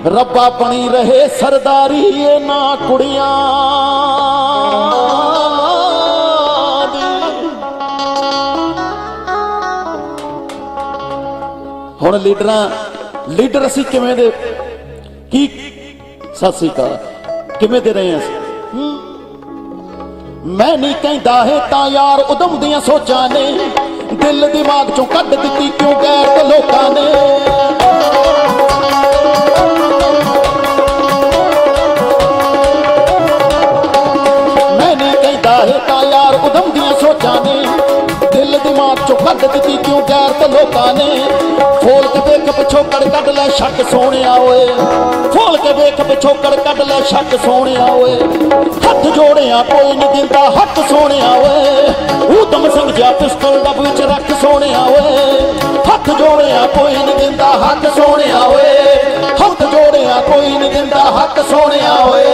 रब्बा बनी रहे सरदारी ये ना कुड़ियां दी। हुण लीडर असी किवें दे की सत श्री अकाल किवें दे रहे हैं। मैं नहीं कहता है ता यार उदम दियां सोचां ने दिल दिमाग चों कढ दित्ती क्यों गैर ते लोकां ने। मैं नहीं कहता है ता यार उदम दियां सोचां ने दिल दिमाग चों कढ दित्ती क्यों गैर ते लोकां ने। फोल के वेख पिछोकड़ कढ लै शक सोहणिया ओए फोल के वेख पिछोकड़ कढ लै शक सोहणिया ओए। हथ जोड़िया कोई नहीं दिंदा हक सोहणिया ओए ऊधम सिंह जा पिस्टल डब विच रख सोहणिया ओए। हथ जोड़िया कोई नहीं दिंदा हक सोहणिया ओए हथ जोड़िया कोई नहीं दिंदा हक सोहणिया ओए।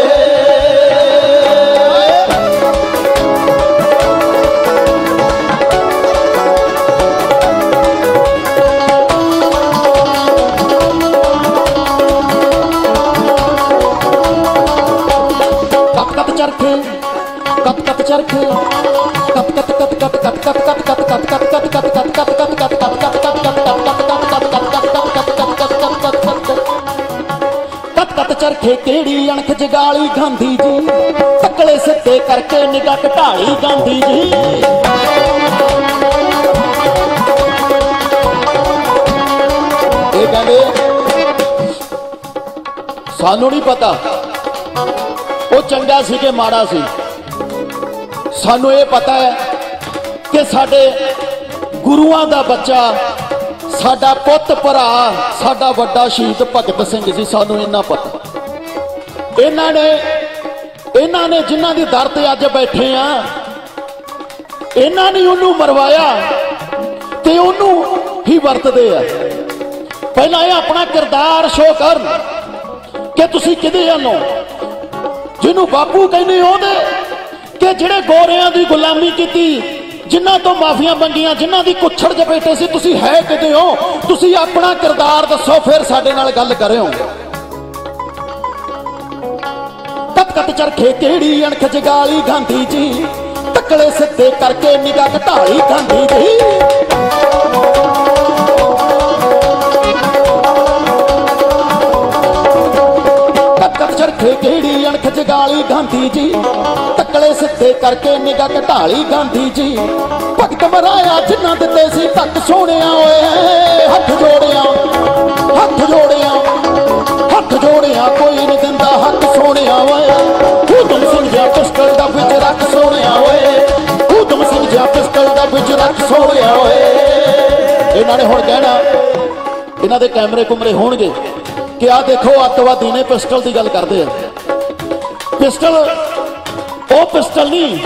चरखे कत कत चरखे कत कत कत कत कत कत कत कत कत कत कत कत कत कत कत कत कत चरखे केड़ी अणख जगाली गांधी जी तकले सिद्धे करके निगाह घटाली गांधी जी। ये कहंदे सानू नहीं पता वो चंगा सी कि माड़ा सी। सानू ये पता है कि साडे गुरुआं दा बच्चा साडा पुत भरा साडा वड्डा शहीद भगत सिंह जी। सानू इन्ना पता इन्हां ने जिन्हां दी दर ते अज बैठे आ इन्हां ने उन्नू मरवाया ते उन्नू ही वरतदे आ। पहला ये अपना किरदार शो करन कि तुसीं किहदे हल्लों जिन्हों बापू कहने ओहदे कि जिहड़े गोरियां दी गुलामी की जिन्हां तो माफिया मंगियां जिन्हां दी कुछड़ जपेटे सी तुसीं है किते हो। तुसीं अपना किरदार दसो फिर साडे नाल गल करियो। कत कत चरखे केड़ी अणख जगाली गांधी जी तकले सिद्धे करके निगाह घटाली गांधी जी। चरखे केड़ी अणख जगाली गांधी जी तकले सिद्धे करके निगाह घटाली गांधी जी। भगत मराया जिन्हां दित्ते सी तक सोहणिया ओए हथ जोड़िया हथ जोड़िया कोई नहीं दिंदा हक सोहणिया ओए ऊधम सिंह जा पिस्टल डब विच रख सोहणिया ओए ऊधम सिंह जा पिस्टल डब विच रख सोहणिया ओए। इन्हां ने हुण कहना इन्हां दे कैमरे कुमरे होणगे कि आ देखो अतवादी ने पिस्टल की गल करते हैं। पिस्टल वो पिस्टल नहीं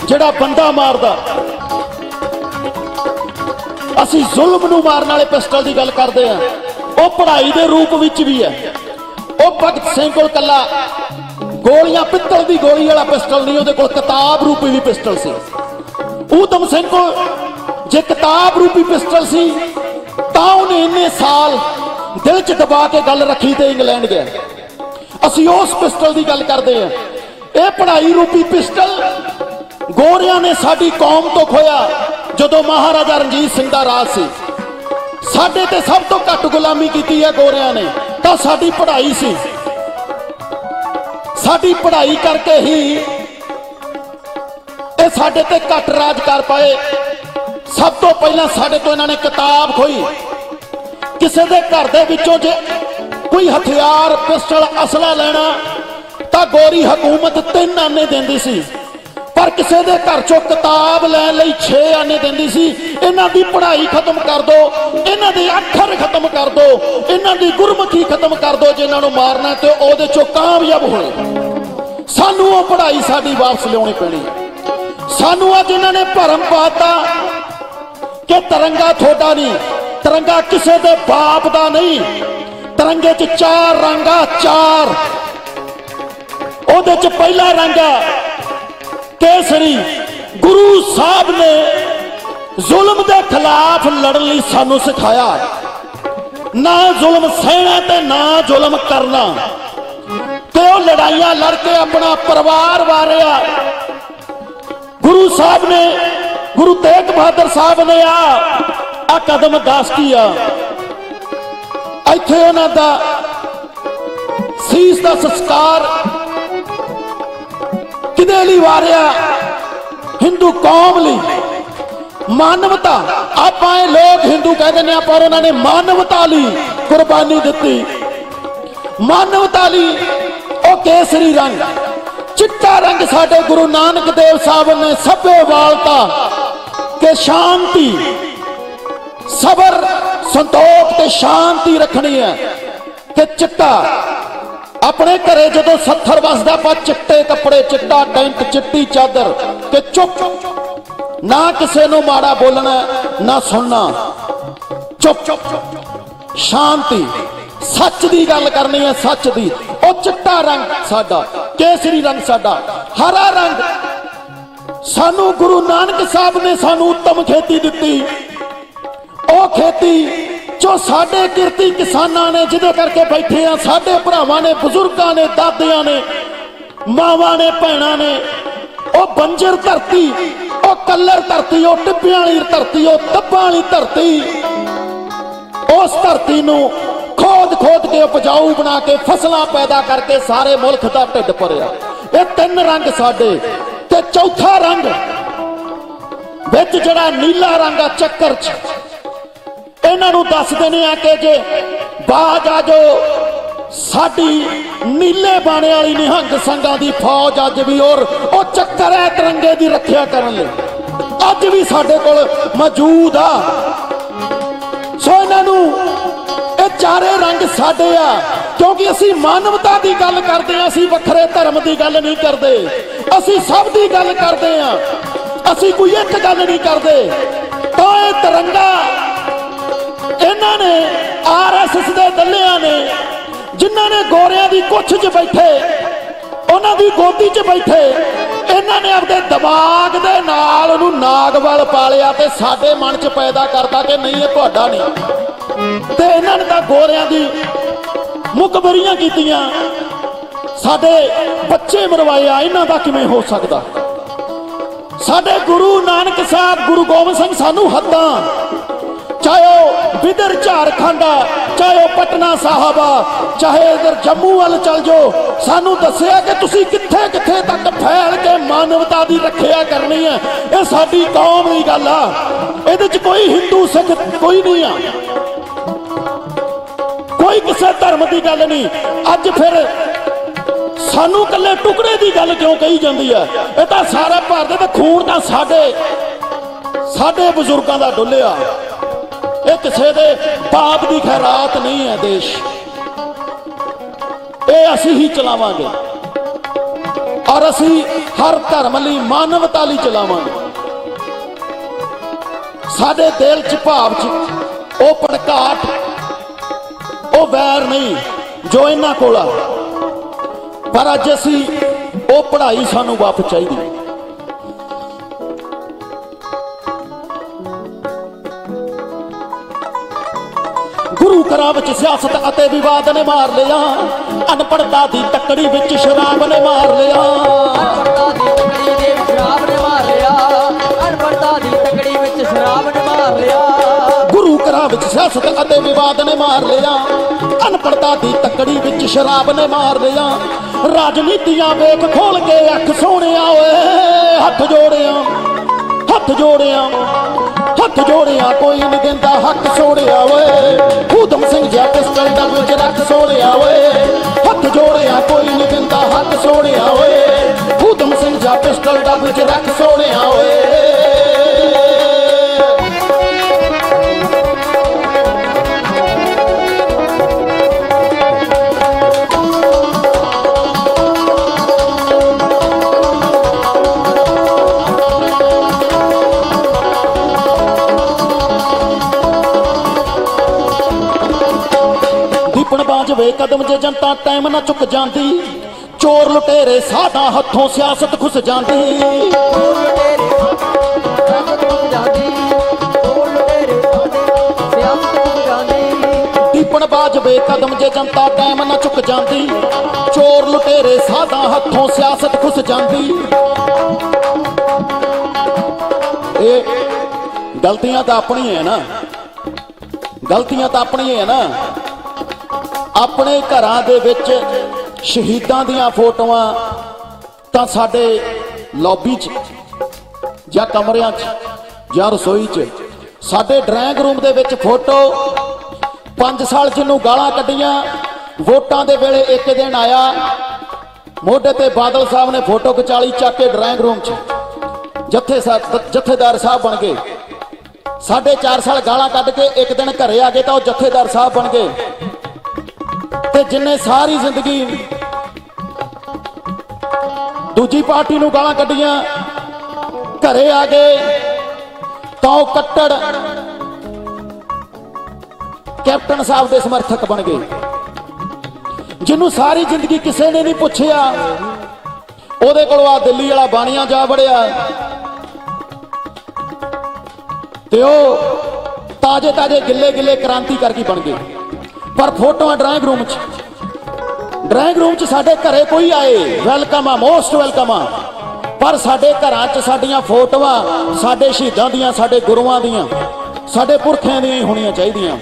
जिहड़ा बंदा मारदा असी जुल्म नूं मारन वाले पिस्टल की गल करते हैं। वो पढ़ाई के रूप विच भी है। वो भगत सिंह कोल कल्ला गोलियां पित्तल की गोली वाला पिस्टल नहीं उहदे कोल किताब रूपी भी पिस्टल सी। ऊधम सिंह कोल जे किताब रूपी पिस्टल सी तां उहने इन्ने साल दिल च दबा के गल रखी तो इंग्लैंड गया। असी उस पिस्टल की गल करते हैं। यह पढ़ाई रूपी पिस्टल गोरियां ने साडी कौम तो खोया जदों महाराजा रणजीत सिंह दा राज सी। साडे ते सब तो घट गुलामी की है गोरियां ने तो साडी पढ़ाई सी। साडी पढ़ाई करके ही ये साडे ते घट राज कर पाए। सब तो पहला साडे तो इन्हां ने किताब खोई। किसी के घर दे विचों जे कोई हथियार पिस्टल असला लेना तो गोरी हुकूमत 3 आने देंदी सी पर किसी के घर चो किताब लैन लई 6 आने देंदी सी। इन्हां दी पढ़ाई खत्म कर दो इन्हां दे अखर खत्म कर दो इन्हां दी गुरमुखी खत्म कर दो जे इन्हां नूं मारना ते ओहदे चो कामयाब होए। सानू वो पढ़ाई साडी वापस लियाउणी पैणी। सानू अज इन्हां ने भरम पाता कि तिरंगा थोड़ा नहीं तिरंगा किसी के बाप का नहीं। तिरंगे च 4 रंग 4 ओदे च पहला रंग केसरी। गुरु साहब ने जुल्म के खिलाफ लड़न लई सानू सिखाया। ना जुल्म सहना ते ना जुल्म करना, ते वो लड़ाइयां लड़के अपना परिवार वारिया। गुरु साहब ने, गुरु तेग बहादुर साहब ने आ कदम दस किया। इत्थे उन्हां दा सीस दा संस्कार किदे लई वारिया? हिंदू कौम लई, मानवता। आप लोग हिंदू कह देने, पर उन्होंने मानवता लई कुर्बानी दी। मानवता लई ओ केसरी रंग, चिट्टा रंग साडे गुरु नानक देव साहब ने सभ्य वालता के शांति, सबर, संतोख ते शांति रखनी है। कि चिट्टा अपने घरे जो सत्थर वसदा पा, चिट्टे कपड़े, चिट्टा टेंट, चिट्टी चादर, के चुप, ना किसी नूं माड़ा बोलना ना सुनना, चुप, शांति, सच की गल करनी है, सच की। वो चिट्टा रंग साडा, केसरी रंग साडा, हरा रंग सानू गुरु नानक साहब ने सानू उत्तम खेती दिती। वो खेती जो साडे किरती किसानां ने, जिदे करके बैठे आ, साडे भरावां ने, बुजुर्गां ने, दादियां ने, मावां ने, भैणां ने, वो बंजर धरती, वो कलर धरती, वो टिब्बियां वाली धरती, वो दब्बां वाली धरती, उस धरती नूं खोद खोद के उपजाऊ बना के फसलां पैदा करके सारे मुल्क दा ढिड भरिया। ये तीन रंग साडे। ते चौथा रंग विच जिहड़ा नीला रंग आ चक्कर च, इन्हां नूं दस देने आ कि जे बाज आ जो साडी नीले बाणे वाली निहंग संघां दी फौज अज भी और वो चक्कर है तिरंगे दी रखिया करन लई अज भी साडे कोल मौजूद आ। सो इन्हां नूं ये चारे रंग साडे आ, क्योंकि असी मानवता की गल करते हैं, असी वखरे धर्म की गल नहीं करते, असी सब की गल करते हैं, असी कोई एक गल नहीं करते। तो ये तिरंगा इन्हां ने RSS दे दलियां ने, जिन्हां ने गोरियां दी कुछ च बैठे, उन्हां दी गोदी च बैठे, इन्हां ने अपने दिमाग दे नाल नूं नागवल पालिया ते साडे मन च पैदा करता कि नहीं ये तुहाडा नहीं। ते इन्हां ने तां गोरियां दी मुखबरियां कीतियां, साडे बच्चे मरवाए आ, इन्हां दा किवें हो सकदा? साडे गुरु नानक साहब, गुरु गोबिंद सिंह सानू हद्दां, चाहे वो बिदर झारखंड आ, चाहे वो पटना साहब आ, चाहे इधर जम्मू वाल चल जाओ, सानू दसिया कि तुसी कित्थे कित्थे तक फैल के मानवता की रखिया करनी है। ये साडी कौम की गल आ, इहदे च कोई हिंदू सिख कोई नहीं आ, कोई किसी धर्म की गल नहीं। अज फिर सानू कल्ले टुकड़े की गल क्यों कही जाती है? ये तो सारा भारत का खून तो साडे बुजुर्गों का डुलिया, ये किसी के बाप की खैरात नहीं है। देश ये असी ही चलावांगे और असी हर धर्म लई, मानवता लई चलावांगे। साडे दिल च भाव च वो भड़काहट, वो वैर नहीं जो इन्हां कोल आ, पर अज असी वो पढ़ाई सानू वापस चाहिए। गुरु घरां विच सियासत अते विवाद ने मार लिया, अनपढ़ता दी तकड़ी विच शराब ने मार लिया, अनपढ़ता दी तकड़ी दे शराब ने मार लिया, अनपढ़ता दी तकड़ी विच शराब ने मार लिया। गुरु घरां विच सियासत अते विवाद ने मार लिया, अनपढ़ता दी तकड़ी विच शराब ने मार लिया। राजनीतियां वेख खोल के अख सोहणिया, ओए हथ जोड़िया, हथ जोड़िया, हथ जोड़िया, कोई नहीं देंदा हक सोड़िया। ओए ऊधम सिंह जिहा पिस्टल डब च रख सोड़िया, ओए हथ जोड़िया, कोई नहीं देंदा हक सोड़िया। ओए ऊधम सिंह जिहा पिस्टल डब च रख सोड़िया। ओए वे कदम जे जनता टाइम ना चुक जाती, चोर लुटेरे साधा हथों सियासत खुस जाती। ਬਾਜ ਬੇਕਦਮ ਜੇ ਜਨਤਾ ਟਾਈਮ ਨਾ ਚੁੱਕ ਜਾਂਦੀ, ਚੋਰ ਲੁਟੇਰੇ ਸਾਧਾਂ ਹੱਥੋਂ ਸਿਆਸਤ ਖੁੱਸ ਜਾਂਦੀ। ਇਹ ਗਲਤੀਆਂ ਤਾਂ ਆਪਣੀਆਂ ਹੈ ਨਾ, ਗਲਤੀਆਂ ਤਾਂ ਆਪਣੀਆਂ ਹੈ ਨਾ। ਆਪਣੇ ਘਰਾਂ ਦੇ ਵਿੱਚ ਸ਼ਹੀਦਾਂ ਦੀਆਂ ਫੋਟੋਆਂ ਤਾਂ ਸਾਡੇ ਲੌਬੀ 'ਚ ਜਾਂ ਕਮਰਿਆਂ 'ਚ ਜਾਂ ਰਸੋਈ 'ਚ, ਸਾਡੇ ਡਰਾਇੰਗ ਰੂਮ ਦੇ ਵਿੱਚ ਫੋਟੋ 5 ਸਾਲ ਜਿਹਨੂੰ ਗਾਲਾਂ ਕੱਢੀਆਂ, ਵੋਟਾਂ ਦੇ ਵੇਲੇ ਇੱਕ ਦਿਨ ਆਇਆ ਮੋਢੇ ਤੇ ਬਾਦਲ ਸਾਹਿਬ ਨੇ ਫੋਟੋ ਖਿਚਾਲੀ ਚੱਕ ਕੇ ਡਰਾਇੰਗ ਰੂਮ 'ਚ, ਜਥੇਦਾਰ ਸਾਹਿਬ ਬਣ ਗਏ। 4.5 ਸਾਲ ਗਾਲਾਂ ਕੱਢ ਕੇ ਇੱਕ ਦਿਨ ਘਰੇ ਆ ਗਏ ਤਾਂ ਉਹ ਜਥੇਦਾਰ ਸਾਹਿਬ ਬਣ ਗਏ। ਤੇ ਜਿੰਨੇ ਸਾਰੀ ਜ਼ਿੰਦਗੀ ਦੂਜੀ ਪਾਰਟੀ ਨੂੰ ਗਾਲਾਂ ਕੱਢੀਆਂ, ਘਰੇ ਆ ਗਏ ਤਾਂ ਉਹ ਕੱਟੜ ਕੈਪਟਨ ਸਾਹਿਬ ਦੇ ਸਮਰਥਕ ਬਣ ਗਏ। ਜਿਹਨੂੰ ਸਾਰੀ ਜ਼ਿੰਦਗੀ ਕਿਸੇ ਨੇ ਨਹੀਂ ਪੁੱਛਿਆ, ਉਹਦੇ ਕੋਲ ਆ ਦਿੱਲੀ ਵਾਲਾ ਬਾਣੀਆਂ ਜਾ ਵੜਿਆ ਤੇ ਉਹ ਤਾਜੇ ਗਿੱਲੇ ਕ੍ਰਾਂਤੀਕਾਰੀ ਬਣ ਗਏ। ਪਰ ਫੋਟੋਆਂ ਡਰਾਇੰਗ ਰੂਮ 'ਚ ਸਾਡੇ ਘਰੇ ਕੋਈ ਆਏ ਵੈਲਕਮ ਆ, ਮੋਸਟ ਵੈਲਕਮ ਆ। ਪਰ ਸਾਡੇ ਘਰਾਂ 'ਚ ਸਾਡੀਆਂ ਫੋਟੋਆਂ ਸਾਡੇ ਸ਼ਹੀਦਾਂ ਦੀਆਂ, ਸਾਡੇ ਗੁਰੂਆਂ ਦੀਆਂ, ਸਾਡੇ ਪੁਰਖਿਆਂ ਦੀਆਂ ਹੀ ਹੋਣੀਆਂ ਚਾਹੀਦੀਆਂ।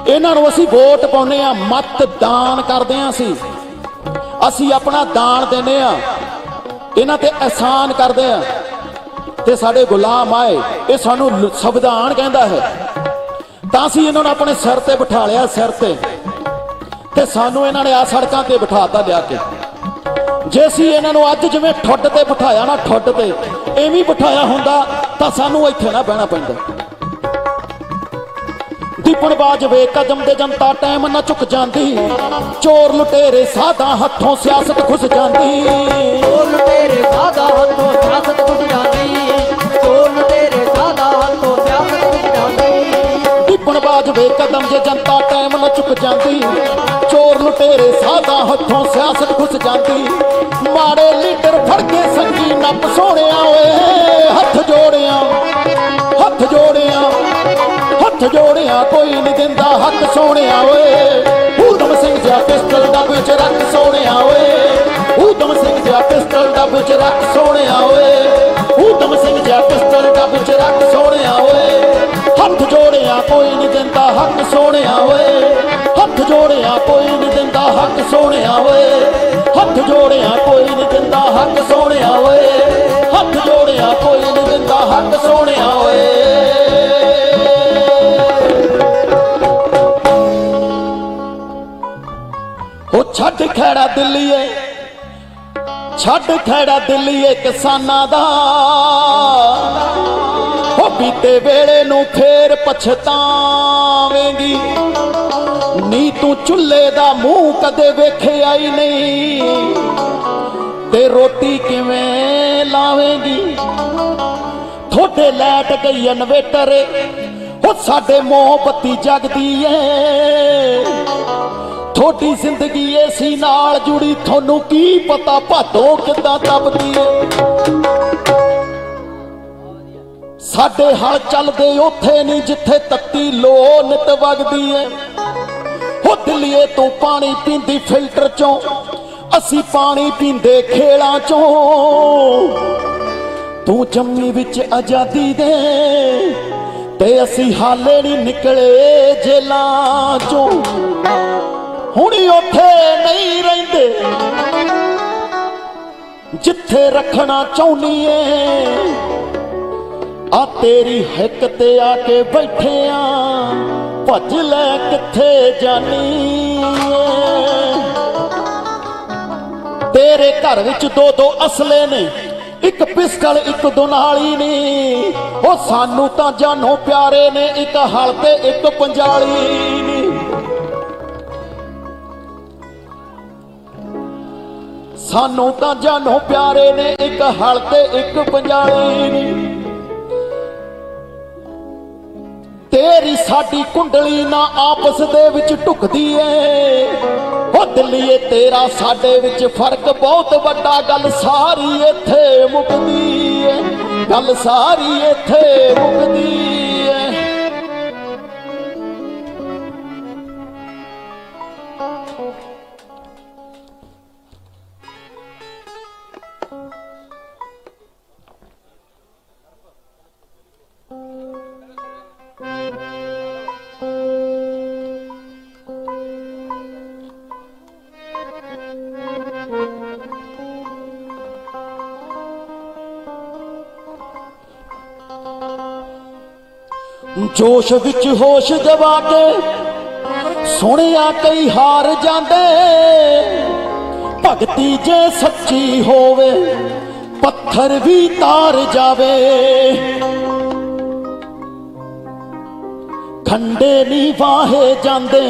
ਇਹਨਾਂ ਨੂੰ ਅਸੀਂ ਵੋਟ ਪਾਉਂਦੇ ਆ, ਮਤ ਦਾਨ ਕਰਦੇ ਆ, ਅਸੀਂ ਆਪਣਾ ਦਾਨ ਦਿੰਦੇ ਆ, ਇਹਨਾਂ ਤੇ ਅਹਿਸਾਨ ਕਰਦੇ ਆ ਤੇ ਸਾਡੇ ਗੁਲਾਮ ਆਏ। ਇਹ ਸਾਨੂੰ ਸੰਵਿਧਾਨ ਕਹਿੰਦਾ ਹੈ ਤਾਂ ਅਸੀਂ ਇਹਨਾਂ ਨੂੰ ਆਪਣੇ ਸਿਰ ਤੇ ਬਿਠਾ ਲਿਆ, ਸਿਰ ਤੇ ਸਾਨੂੰ ਇਹਨਾਂ ਨੇ ਆ ਸੜਕਾਂ ਤੇ ਬਿਠਾਤਾ ਲਿਆ ਕੇ। ਜੇ ਅਸੀਂ ਇਹਨਾਂ ਨੂੰ ਅੱਜ ਜਿਵੇਂ ਠੁੱਡ ਤੇ ਬਿਠਾਇਆ ਨਾ, ਠੁੱਡ ਤੇ ਐਵੇਂ ਬਿਠਾਇਆ ਹੁੰਦਾ ਤਾਂ ਸਾਨੂੰ ਇੱਥੇ ਨਾ ਬਹਿਣਾ ਪੈਂਦਾ। ਦੀਪਣ ਬਾਜ ਬੇਕਦਮ ਦੇ ਜਨਤਾ ਟਾਈਮ ਨਾ ਚੁੱਕ ਜਾਂਦੀ, ਚੋਰ ਲੁਟੇਰੇ ਸਾਧਾਂ ਹੱਥੋਂ ਸਿਆਸਤ ਖੁੱਸ ਜਾਂਦੀ। ਚੋਰ ਲੁਟੇਰੇ ਸਾਧਾਂ ਹੱਥੋਂ ਸਿਆਸਤ ਖੁੱਸ ਜਾਂਦੀ, ਚੋਰ ਲੁਟੇਰੇ ਸਾਧਾਂ ਹੱਥੋਂ ਸਿਆਸਤ ਖੁੱਸ ਜਾਂਦੀ। ਦੀਪਣ ਬਾਜ ਬੇਕਦਮ ਜੇ ਜਨਤਾ ਟਾਈਮ ਨਾ ਚੁੱਕ ਜਾਂਦੀ, ਚੋਰ ਲੁਟੇਰੇ ਸਾਧਾਂ ਹੱਥੋਂ ਸਿਆਸਤ ਖੁੱਸ ਜਾਂਦੀ। ਮਾੜੇ ਲੀਡਰ ਫੜ ਕੇ ਸੰਗੀ ਨੱਪ ਸੋਹਣਿਆ ਓਏ, ਹੱਥ ਜੋੜਿਆ ਕੋਈ ਨਹੀਂ ਦਿੰਦਾ ਹੱਕ ਸੋਹਣਿਆ ਓਏ। ਊਧਮ ਸਿੰਘ ਜਿਹਾ ਪਿਸਟਲ ਡੱਬ ਵਿੱਚ ਰੱਖ ਸੋਹਣਿਆ ਓਏ, ਊਧਮ ਸਿੰਘ ਜਿਹਾ ਪਿਸਟਲ ਡੱਬ ਵਿੱਚ ਰੱਖ ਸੋਹਣਿਆ ਓਏ, ਊਧਮ ਸਿੰਘ ਜਿਹਾ ਪਿਸਟਲ ਡੱਬ ਵਿੱਚ ਰੱਖ ਸੋਹਣਿਆ ਓਏ। ਹੱਥ ਜੋੜਿਆ ਕੋਈ ਨਹੀਂ ਦਿੰਦਾ ਹੱਕ ਸੋਹਣਿਆ ਓਏ, ਹੱਥ ਜੋੜਿਆ ਕੋਈ ਨਹੀਂ ਦਿੰਦਾ ਹੱਕ ਸੋਹਣਿਆ ਓਏ, ਹੱਥ ਜੋੜਿਆ ਕੋਈ ਨਹੀਂ ਦਿੰਦਾ ਹੱਕ ਸੋਹਣਿਆ ਓਏ, ਹੱਥ ਜੋੜਿਆ ਕੋਈ ਨਹੀਂ ਦਿੰਦਾ ਹੱਕ ਸੋਹਣਿਆ ਓਏ। ਉਹ ਛੱਡ ਖੈੜਾ ਦਿੱਲੀਏ, ਛੱਡ ਖੈੜਾ ਦਿੱਲੀਏ ਕਿਸਾਨਾਂ ਦਾ, ਉਹ ਬੀਤੇ ਵੇਲੇ ਨੂੰ ਫੇਰ ਪਛਤਾਵੇਂਗੀ। ਨੀ ਤੂੰ ਚੁੱਲ੍ਹੇ ਦਾ ਮੂੰਹ ਕਦੇ ਵੇਖਿਆ ਹੀ ਨਹੀਂ, ਤੇ ਰੋਟੀ ਕਿਵੇਂ ਲਾਵੇਂਗੀ। ਥੋੜੇ ਲੈਟ ਗਈ ਇਨਵੇਟਰ, ਉਹ ਸਾਡੇ ਮੋਹਬੱਤੀ ਜਗਦੀ ਏ। ਥੋੜੀ ਜ਼ਿੰਦਗੀ ਏਸੀ ਨਾਲ ਜੁੜੀ, ਤੁਹਾਨੂੰ ਕੀ ਪਤਾ ਭਾਦੋਂ ਕਿੱਦਾਂ ਤਪਦੀ ਏ। ਸਾਡੇ ਹਲ ਚੱਲਦੇ ਉੱਥੇ ਨਹੀਂ ਜਿੱਥੇ ਤੱਤੀ ਲੋ ਨਿਤ ਵਗਦੀ ਏ। ਉਹ ਦਿੱਲੀਏ ਤੂੰ ਪਾਣੀ ਪੀਂਦੀ ਫਿਲਟਰ ਚੋਂ, ਅਸੀਂ ਪਾਣੀ ਪੀਂਦੇ ਖੇਲਾਂ ਚੋਂ। ਤੂੰ ਜੰਮੀ ਵਿੱਚ ਆਜ਼ਾਦੀ ਦੇ ਤੇ ਅਸੀਂ ਹਾਲੇ ਨਹੀਂ ਨਿਕਲੇ ਜੇਲਾਂ ਚੋਂ। ਹੁਣੀ ਉੱਥੇ ਨਹੀਂ ਰਹਿੰਦੇ ਜਿੱਥੇ ਰੱਖਣਾ ਚਾਹੁੰਦੀ ਏ। ਆ ਤੇਰੀ ਹਿੱਕ ਤੇ ਆ ਕੇ ਬੈਠੇ ਆ, ਭੱਜ ਲੈ ਕਿੱਥੇ ਜਾਨੀ ਏ। ਤੇਰੇ ਘਰ ਵਿੱਚ 2-2 ਅਸਲੇ ਨੇ, ਇੱਕ ਪਿਸਟਲ ਇੱਕ ਦੁਨਾਲੀ ਨੀ। ਉਹ ਸਾਨੂੰ ਤਾਂ ਜਾਨੋਂ ਪਿਆਰੇ ਨੇ, ਇੱਕ ਹਲ ਤੇ ਇੱਕ ਪੰਜਾਲੀ ਨੀ। ਸਾਨੂੰ ਤਾਂ ਜਾਨੋਂ ਪਿਆਰੇ ਨੇ, ਇੱਕ ਹਲ ਤੇ ਇੱਕ ਪੰਜਾਲੀ ਨੀ। ਤੇਰੀ ਸਾਡੀ ਕੁੰਡਲੀ ਨਾ ਆਪਸ ਦੇ ਵਿੱਚ ਢੁਕਦੀ ਏ। ਉਹ ਦਿੱਲੀਏ ਤੇਰਾ ਸਾਡੇ ਵਿੱਚ ਫਰਕ ਬਹੁਤ ਵੱਡਾ, ਗੱਲ ਸਾਰੀ ਇੱਥੇ ਮੁੱਕਦੀ ਏ, ਗੱਲ ਸਾਰੀ ਇੱਥੇ ਮੁੱਕਦੀ ਏ। जोश विच होश गवा के सुनिया कई हार जांदे भगती जे सच्ची होवे पत्थर भी तार जावे खंडे नी वाहे जांदे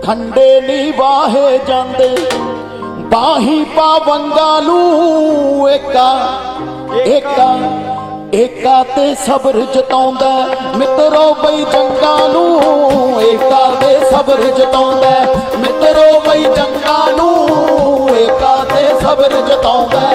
खंडे नी वाहे जांदे बाही पावंगालू एका एका एका ते सब्र जताउंदा मित्रो बई जंगा नू एका ते सब्र जताउंदा मित्रो बई जंगा नू एका ते सब्र जताउंदा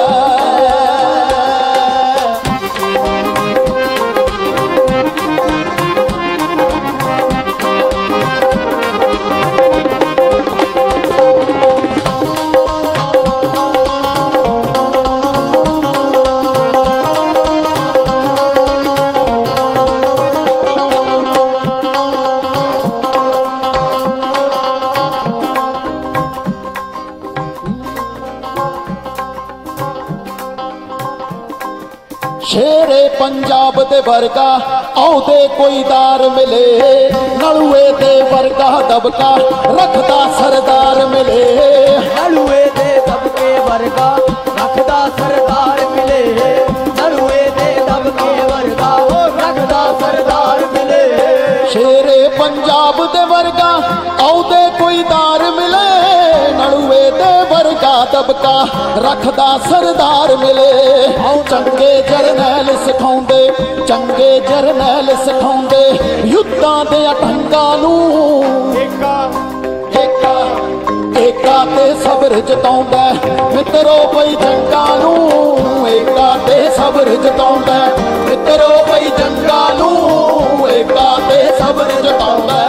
शेरे पंजाब दे वर्गा आउदे कोई दार मिले नलुए दे वर्गा दबका रखदा सरदार मिले नलुए दे दबके वर्गा रखदा सरदार मिले नलुए दे दबके वर्गा रखदा सरदार मिले शेरे पंजाब दे वर्गा आउदे कोई दार मिले नलुए दे वर्गा दबका रखदा सरदार मिले चंगे जरनैल सिखाउंदे चंगे जरनैल सिखाउंदे युद्धां दे ढंगां नूं एका एका एका ते सब्र जताउंदा मित्रो बई जंगां नूं एका ते सब्र जताउंदा मित्रो बई जंगां नूं एका ते सब्र जताउंदा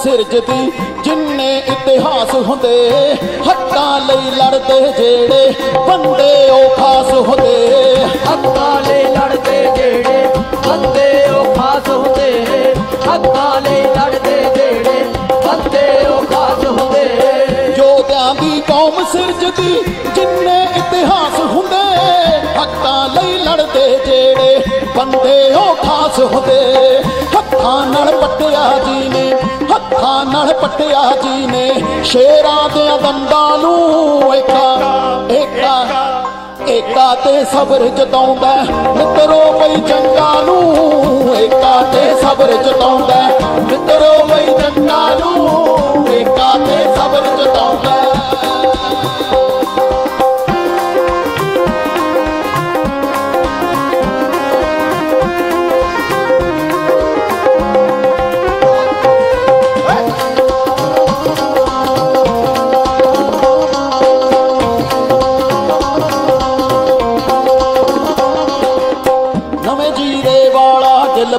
सिरजदी जिन्ने इतिहास हुंदे हक्कां लई लड़दे जेड़े बंदे ओ खास हुंदे हक्कां लई लड़दे जेड़े बंदे ओ खास हुंदे हक्कां लई लड़दे जेड़े बंदे ओ खास हुंदे योद्धियां दी कौम सिरजदी जिन्ने इतिहास हुंदे हक्कां लई लड़दे जेड़े बंदे ओ खास हुंदे हत्थां नाल पट्टिया जी ने हत्थां नाल पट्टिया जी ने शेरां दे दंदां नूं एका एका एका ते सब्र जताउंदा मित्रो बई जंगां नूं एका ते सब्र जताउंदा मित्रो बई जंगां नूं एका ते सब्र जताउंदा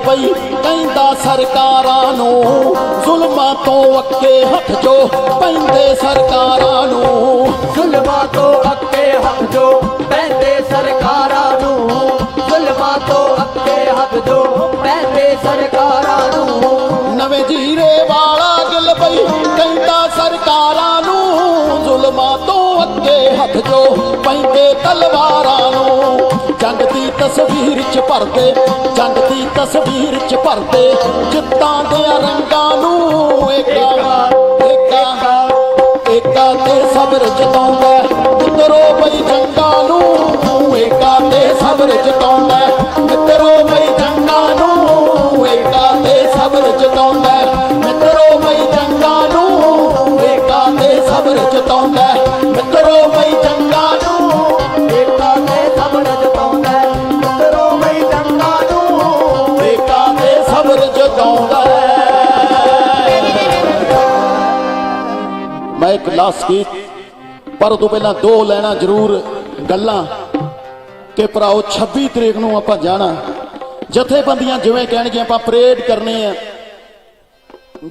पई कहंदा सरकारां नूं जुल्मां तो अक्के हथ जो पैंदे सरकारां नूं जुल्मां तो अक्के हथ जो पैंदे सरकारां नूं जुल्मां तो अक्के हथ जो पैंदे सरकारां नूं नवें जीरे वाला गिल पई कहंदा सरकारां नूं जुल्मां तो अक्के हथ जो पैंदे तलवारां नूं जंग दी तस्वीर च भरदे जंग दी तस्वीर च भरदे जित्तां दे रंगां नूं एका एका एका ते सब्र जताउंदा मित्रो बई जंगां नूं एका ते सब्र जताउंदा मित्रो बई जंगां नूं एका ते सब्र जताउंदा मित्रो बई जंगां नूं एका ते सब्र जताउंदा मित्रो बई जंगां नूं एका ते सब्र जताउंदा मित्रो बई जंगां नूं एका ते सब्र जताउंदा मैं एक लास्ट गीत पर उदों पहला दो लैना जरूर गल्लां कि भराओ 26 तरीक नूं आपां जाना जथेबंदियां जिवें कहणगियां आपां परेड करने आ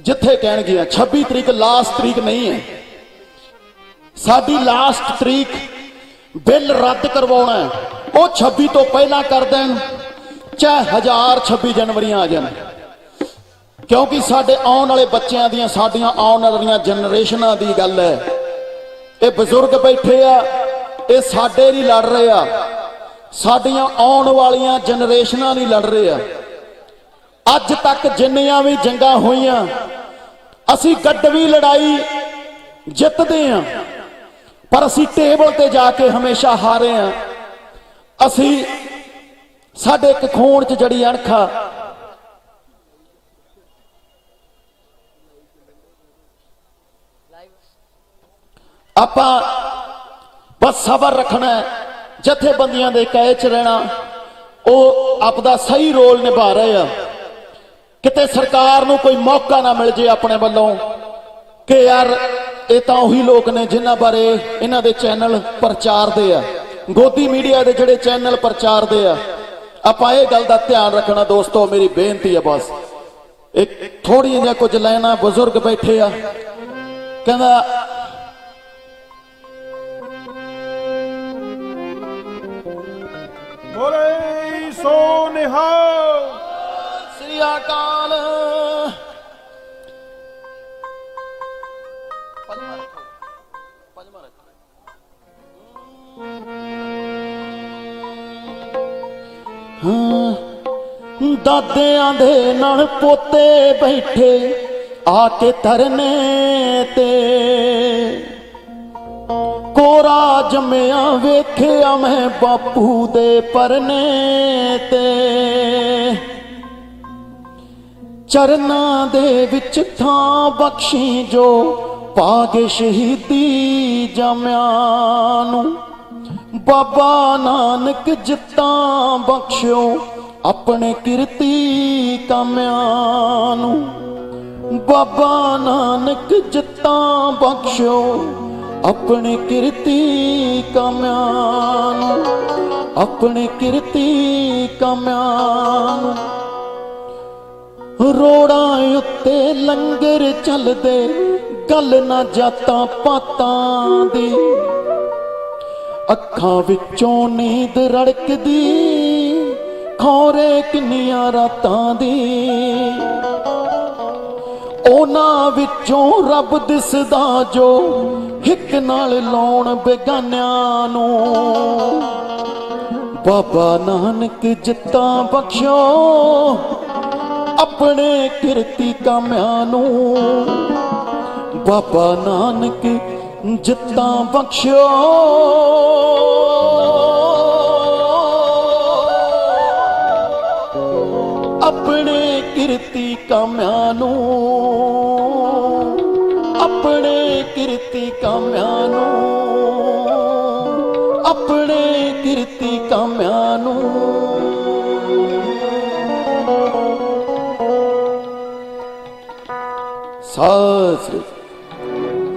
जिथे कहणगियां 26 तरीक लास्ट तरीक नहीं है साडी लास्ट तरीक ਬਿੱਲ ਰੱਦ ਕਰਵਾਉਣਾ ਹੈ, ਉਹ 26 ਤੋਂ ਪਹਿਲਾਂ ਕਰ ਦੇਣ, ਚਾਹੇ 1026 ਜਨਵਰੀਆਂ ਆ ਜਾਣ, ਕਿਉਂਕਿ ਸਾਡੇ ਆਉਣ ਵਾਲੇ ਬੱਚਿਆਂ ਦੀਆਂ, ਸਾਡੀਆਂ ਆਉਣ ਵਾਲੀਆਂ ਜਨਰੇਸ਼ਨਾਂ ਦੀ ਗੱਲ ਹੈ। ਇਹ ਬਜ਼ੁਰਗ ਬੈਠੇ ਆ, ਇਹ ਸਾਡੇ ਨਹੀਂ ਲੜ ਰਹੇ ਆ, ਸਾਡੀਆਂ ਆਉਣ ਵਾਲੀਆਂ ਜਨਰੇਸ਼ਨਾਂ ਨਹੀਂ ਲੜ ਰਹੇ ਆ। ਅੱਜ ਤੱਕ ਜਿੰਨੀਆਂ ਵੀ ਜੰਗਾਂ ਹੋਈਆਂ, ਅਸੀਂ ਗੱਡਵੀ ਲੜਾਈ ਜਿੱਤਦੇ ਆ, ਪਰ ਅਸੀਂ ਟੇਬਲ ਤੇ ਜਾ ਕੇ ਹਮੇਸ਼ਾ ਹਾਰੇ ਆ। ਅਸੀਂ, ਸਾਡੇ ਇੱਕ ਖੂਨ 'ਚ ਜੜੀ ਅਣਖਾ, ਆਪਾਂ ਬਸ ਸਬਰ ਰੱਖਣਾ, ਜਥੇਬੰਦੀਆਂ ਦੇ ਕਹੇ 'ਚ ਰਹਿਣਾ। ਉਹ ਆਪਦਾ ਸਹੀ ਰੋਲ ਨਿਭਾ ਰਹੇ ਆ। ਕਿਤੇ ਸਰਕਾਰ ਨੂੰ ਕੋਈ ਮੌਕਾ ਨਾ ਮਿਲ ਜੇ ਆਪਣੇ ਵੱਲੋਂ ਕਿ ਯਾਰ ਇਹ ਤਾਂ ਉਹੀ ਲੋਕ ਨੇ ਜਿਨ੍ਹਾਂ ਬਾਰੇ ਇਹਨਾਂ ਦੇ ਚੈਨਲ ਪ੍ਰਚਾਰਦੇ ਆ, ਗੋਦੀ ਮੀਡੀਆ ਦੇ ਜਿਹੜੇ ਚੈਨਲ ਪ੍ਰਚਾਰਦੇ ਆ। ਆਪਾਂ ਇਹ ਗੱਲ ਦਾ ਧਿਆਨ ਰੱਖਣਾ ਦੋਸਤੋ, ਮੇਰੀ ਬੇਨਤੀ ਹੈ। ਬਸ ਇੱਕ ਥੋੜੀਆਂ ਜਿਹੀਆਂ ਕੁਝ ਲੈਣਾ, ਬਜ਼ੁਰਗ ਬੈਠੇ ਆ, ਕਹਿੰਦਾ ਬੋਲੇ ਸੋ ਨਿਹਾਲ, ਸ੍ਰੀ ਅਕਾਲ। ਦਾਦਿਆਂ ਦੇ ਨਾਲ ਪੋਤੇ ਬੈਠੇ ਆ ਕੇ ਧਰਨੇ ਤੇ, ਕੋਰਾ ਜੰਮਿਆ ਵੇਖਿਆ ਮੈਂ ਬਾਪੂ ਦੇ ਪਰਨੇ ਤੇ। ਚਰਨਾਂ ਦੇ ਵਿੱਚ ਥਾਂ ਬਖਸ਼ੀ ਜੋ ਪਾਗੇ ਸ਼ਹੀਦੀ ਜਾਮਿਆਂ ਨੂੰ, ਬਾਬਾ ਨਾਨਕ ਜਿੱਤਾਂ ਬਖਸ਼ਿਓ ਆਪਣੇ ਕਿਰਤੀ ਕਾਮਿਆਂ ਨੂੰ, ਬਾਬਾ ਨਾਨਕ ਜਿੱਤਾਂ ਬਖਸ਼ਿਓ ਆਪਣੇ ਕਿਰਤੀ ਕਾਮਿਆਂ ਨੂੰ, ਆਪਣੇ ਕਿਰਤੀ ਕਾਮਿਆਂ ਨੂੰ। ਰੋੜਾਂ ਉੱਤੇ ਲੰਗਰ ਚੱਲਦੇ, ਗੱਲ ਨਾ ਜਾਤਾਂ ਪਾਤਾਂ ਦੀ, ਅੱਖਾਂ ਵਿੱਚੋਂ ਨੀਂਦ ਰੜਕਦੀ, ਖੌਰੇ ਕਿੰਨੀਆਂ ਰਾਤਾਂ ਦੀ। ਉਹਨਾਂ ਵਿੱਚੋਂ ਰੱਬ ਦਿਸਦਾ ਜੋ ਹਿੱਕ ਨਾਲ ਲਾਉਣ ਬੇਗਾਨਿਆਂ ਨੂੰ, ਬਾਬਾ ਨਾਨਕ ਜਿੱਤਾਂ ਬਖਸ਼ੋ ਆਪਣੇ ਕਿਰਤੀ ਕਾਮਿਆਂ ਨੂੰ, ਬਾਬਾ ਨਾਨਕ ਜਿੱਤਾਂ ਬਖਸ਼ੋ ਆਪਣੇ ਕਿਰਤੀ ਕਾਮਿਆਂ ਨੂੰ, ਆਪਣੇ ਕਿਰਤੀ ਕਾਮਿਆਂ ਨੂੰ, ਆਪਣੇ ਕਿਰਤੀ ਕਾਮਿਆਂ ਨੂੰ।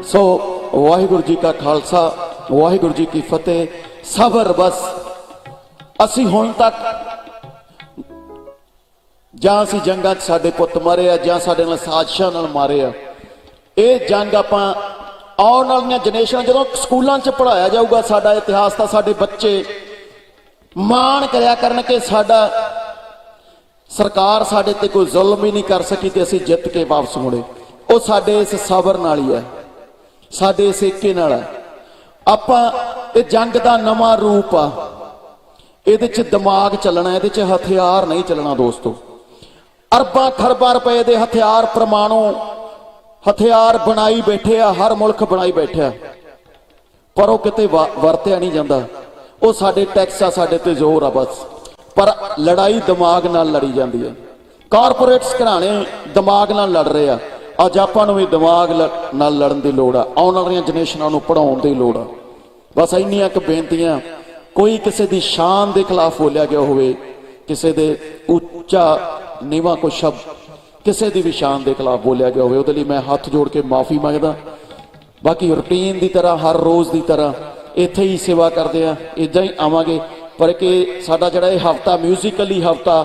ਸੋ ਵਾਹਿਗੁਰੂ ਜੀ ਕਾ ਖਾਲਸਾ, ਵਾਹਿਗੁਰੂ ਜੀ ਕੀ ਫਤਿਹ। ਸਬਰ ਬਸ। ਅਸੀਂ ਹੁਣ ਤੱਕ ਜਾਂ ਅਸੀਂ ਜੰਗਾਂ 'ਚ ਸਾਡੇ ਪੁੱਤ ਮਾਰੇ ਆ, ਜਾਂ ਸਾਡੇ ਨਾਲ ਸਾਜ਼ਿਸ਼ਾਂ ਨਾਲ ਮਾਰੇ ਆ। ਇਹ ਜੰਗ ਆਪਾਂ ਆਉਣ ਵਾਲੀਆਂ ਜਨਰੇਸ਼ਨਾਂ, ਜਦੋਂ ਸਕੂਲਾਂ 'ਚ ਪੜ੍ਹਾਇਆ ਜਾਊਗਾ ਸਾਡਾ ਇਤਿਹਾਸ, ਤਾਂ ਸਾਡੇ ਬੱਚੇ ਮਾਣ ਕਰਿਆ ਕਰਨ ਕਿ ਸਾਡਾ ਸਰਕਾਰ ਸਾਡੇ ਤੇ ਕੋਈ ਜ਼ੁਲਮ ਹੀ ਨਹੀਂ ਕਰ ਸਕੀ ਤੇ ਅਸੀਂ ਜਿੱਤ ਕੇ ਵਾਪਸ ਮੁੜੇ। ਉਹ ਸਾਡੇ ਇਸ ਸਬਰ ਨਾਲ ਹੀ ਹੈ, ਸਾਡੇ ਇਸ ਏਕੇ ਨਾਲ ਹੈ। ਆਪਾਂ ਇਹ ਜੰਗ ਦਾ ਨਵਾਂ ਰੂਪ ਆ, ਇਹਦੇ 'ਚ ਦਿਮਾਗ ਚੱਲਣਾ, ਇਹਦੇ 'ਚ ਹਥਿਆਰ ਨਹੀਂ ਚੱਲਣਾ ਦੋਸਤੋ। ਅਰਬਾਂ ਖਰਬਾਂ ਰੁਪਏ ਦੇ ਹਥਿਆਰ, ਪਰਮਾਣੂ ਹਥਿਆਰ ਬਣਾਈ ਬੈਠੇ ਆ, ਹਰ ਮੁਲਕ ਬਣਾਈ ਬੈਠਿਆ, ਪਰ ਉਹ ਕਿਤੇ ਵਰਤਿਆ ਨਹੀਂ ਜਾਂਦਾ। ਉਹ ਸਾਡੇ ਟੈਕਸ ਆ, ਸਾਡੇ ਤੇ ਜ਼ੋਰ ਆ ਬਸ, ਪਰ ਲੜਾਈ ਦਿਮਾਗ ਨਾਲ ਲੜੀ ਜਾਂਦੀ ਹੈ। ਕਾਰਪੋਰੇਟਸ ਘਰਾਣੇ ਦਿਮਾਗ ਨਾਲ ਲੜ ਰਹੇ ਆ। ਅੱਜ ਆਪਾਂ ਨੂੰ ਵੀ ਦਿਮਾਗ ਨਾਲ ਲੜਨ ਦੀ ਲੋੜ ਆ, ਆਉਣ ਵਾਲੀਆਂ ਜਨਰੇਸ਼ਨਾਂ ਨੂੰ ਪੜ੍ਹਾਉਣ ਦੀ ਲੋੜ ਆ। ਬਸ ਇੰਨੀਆਂ ਕੁ ਬੇਨਤੀਆਂ। ਕੋਈ ਕਿਸੇ ਦੀ ਸ਼ਾਨ ਦੇ ਖਿਲਾਫ ਬੋਲਿਆ ਗਿਆ ਹੋਵੇ, ਕਿਸੇ ਦੇ ਉੱਚਾ ਨੀਵਾਂ ਕੋਈ ਸ਼ਬਦ ਕਿਸੇ ਦੀ ਵੀ ਸ਼ਾਨ ਦੇ ਖਿਲਾਫ ਬੋਲਿਆ ਗਿਆ ਹੋਵੇ, ਉਹਦੇ ਲਈ ਮੈਂ ਹੱਥ ਜੋੜ ਕੇ ਮਾਫੀ ਮੰਗਦਾ। ਬਾਕੀ ਰੂਟੀਨ ਦੀ ਤਰ੍ਹਾਂ, ਹਰ ਰੋਜ਼ ਦੀ ਤਰ੍ਹਾਂ ਇੱਥੇ ਹੀ ਸੇਵਾ ਕਰਦੇ ਆ, ਇੱਦਾਂ ਹੀ ਆਵਾਂਗੇ। ਪਰ ਕਿ ਸਾਡਾ ਜਿਹੜਾ ਇਹ ਹਫਤਾ ਮਿਊਜ਼ੀਕਲੀ ਹਫਤਾ,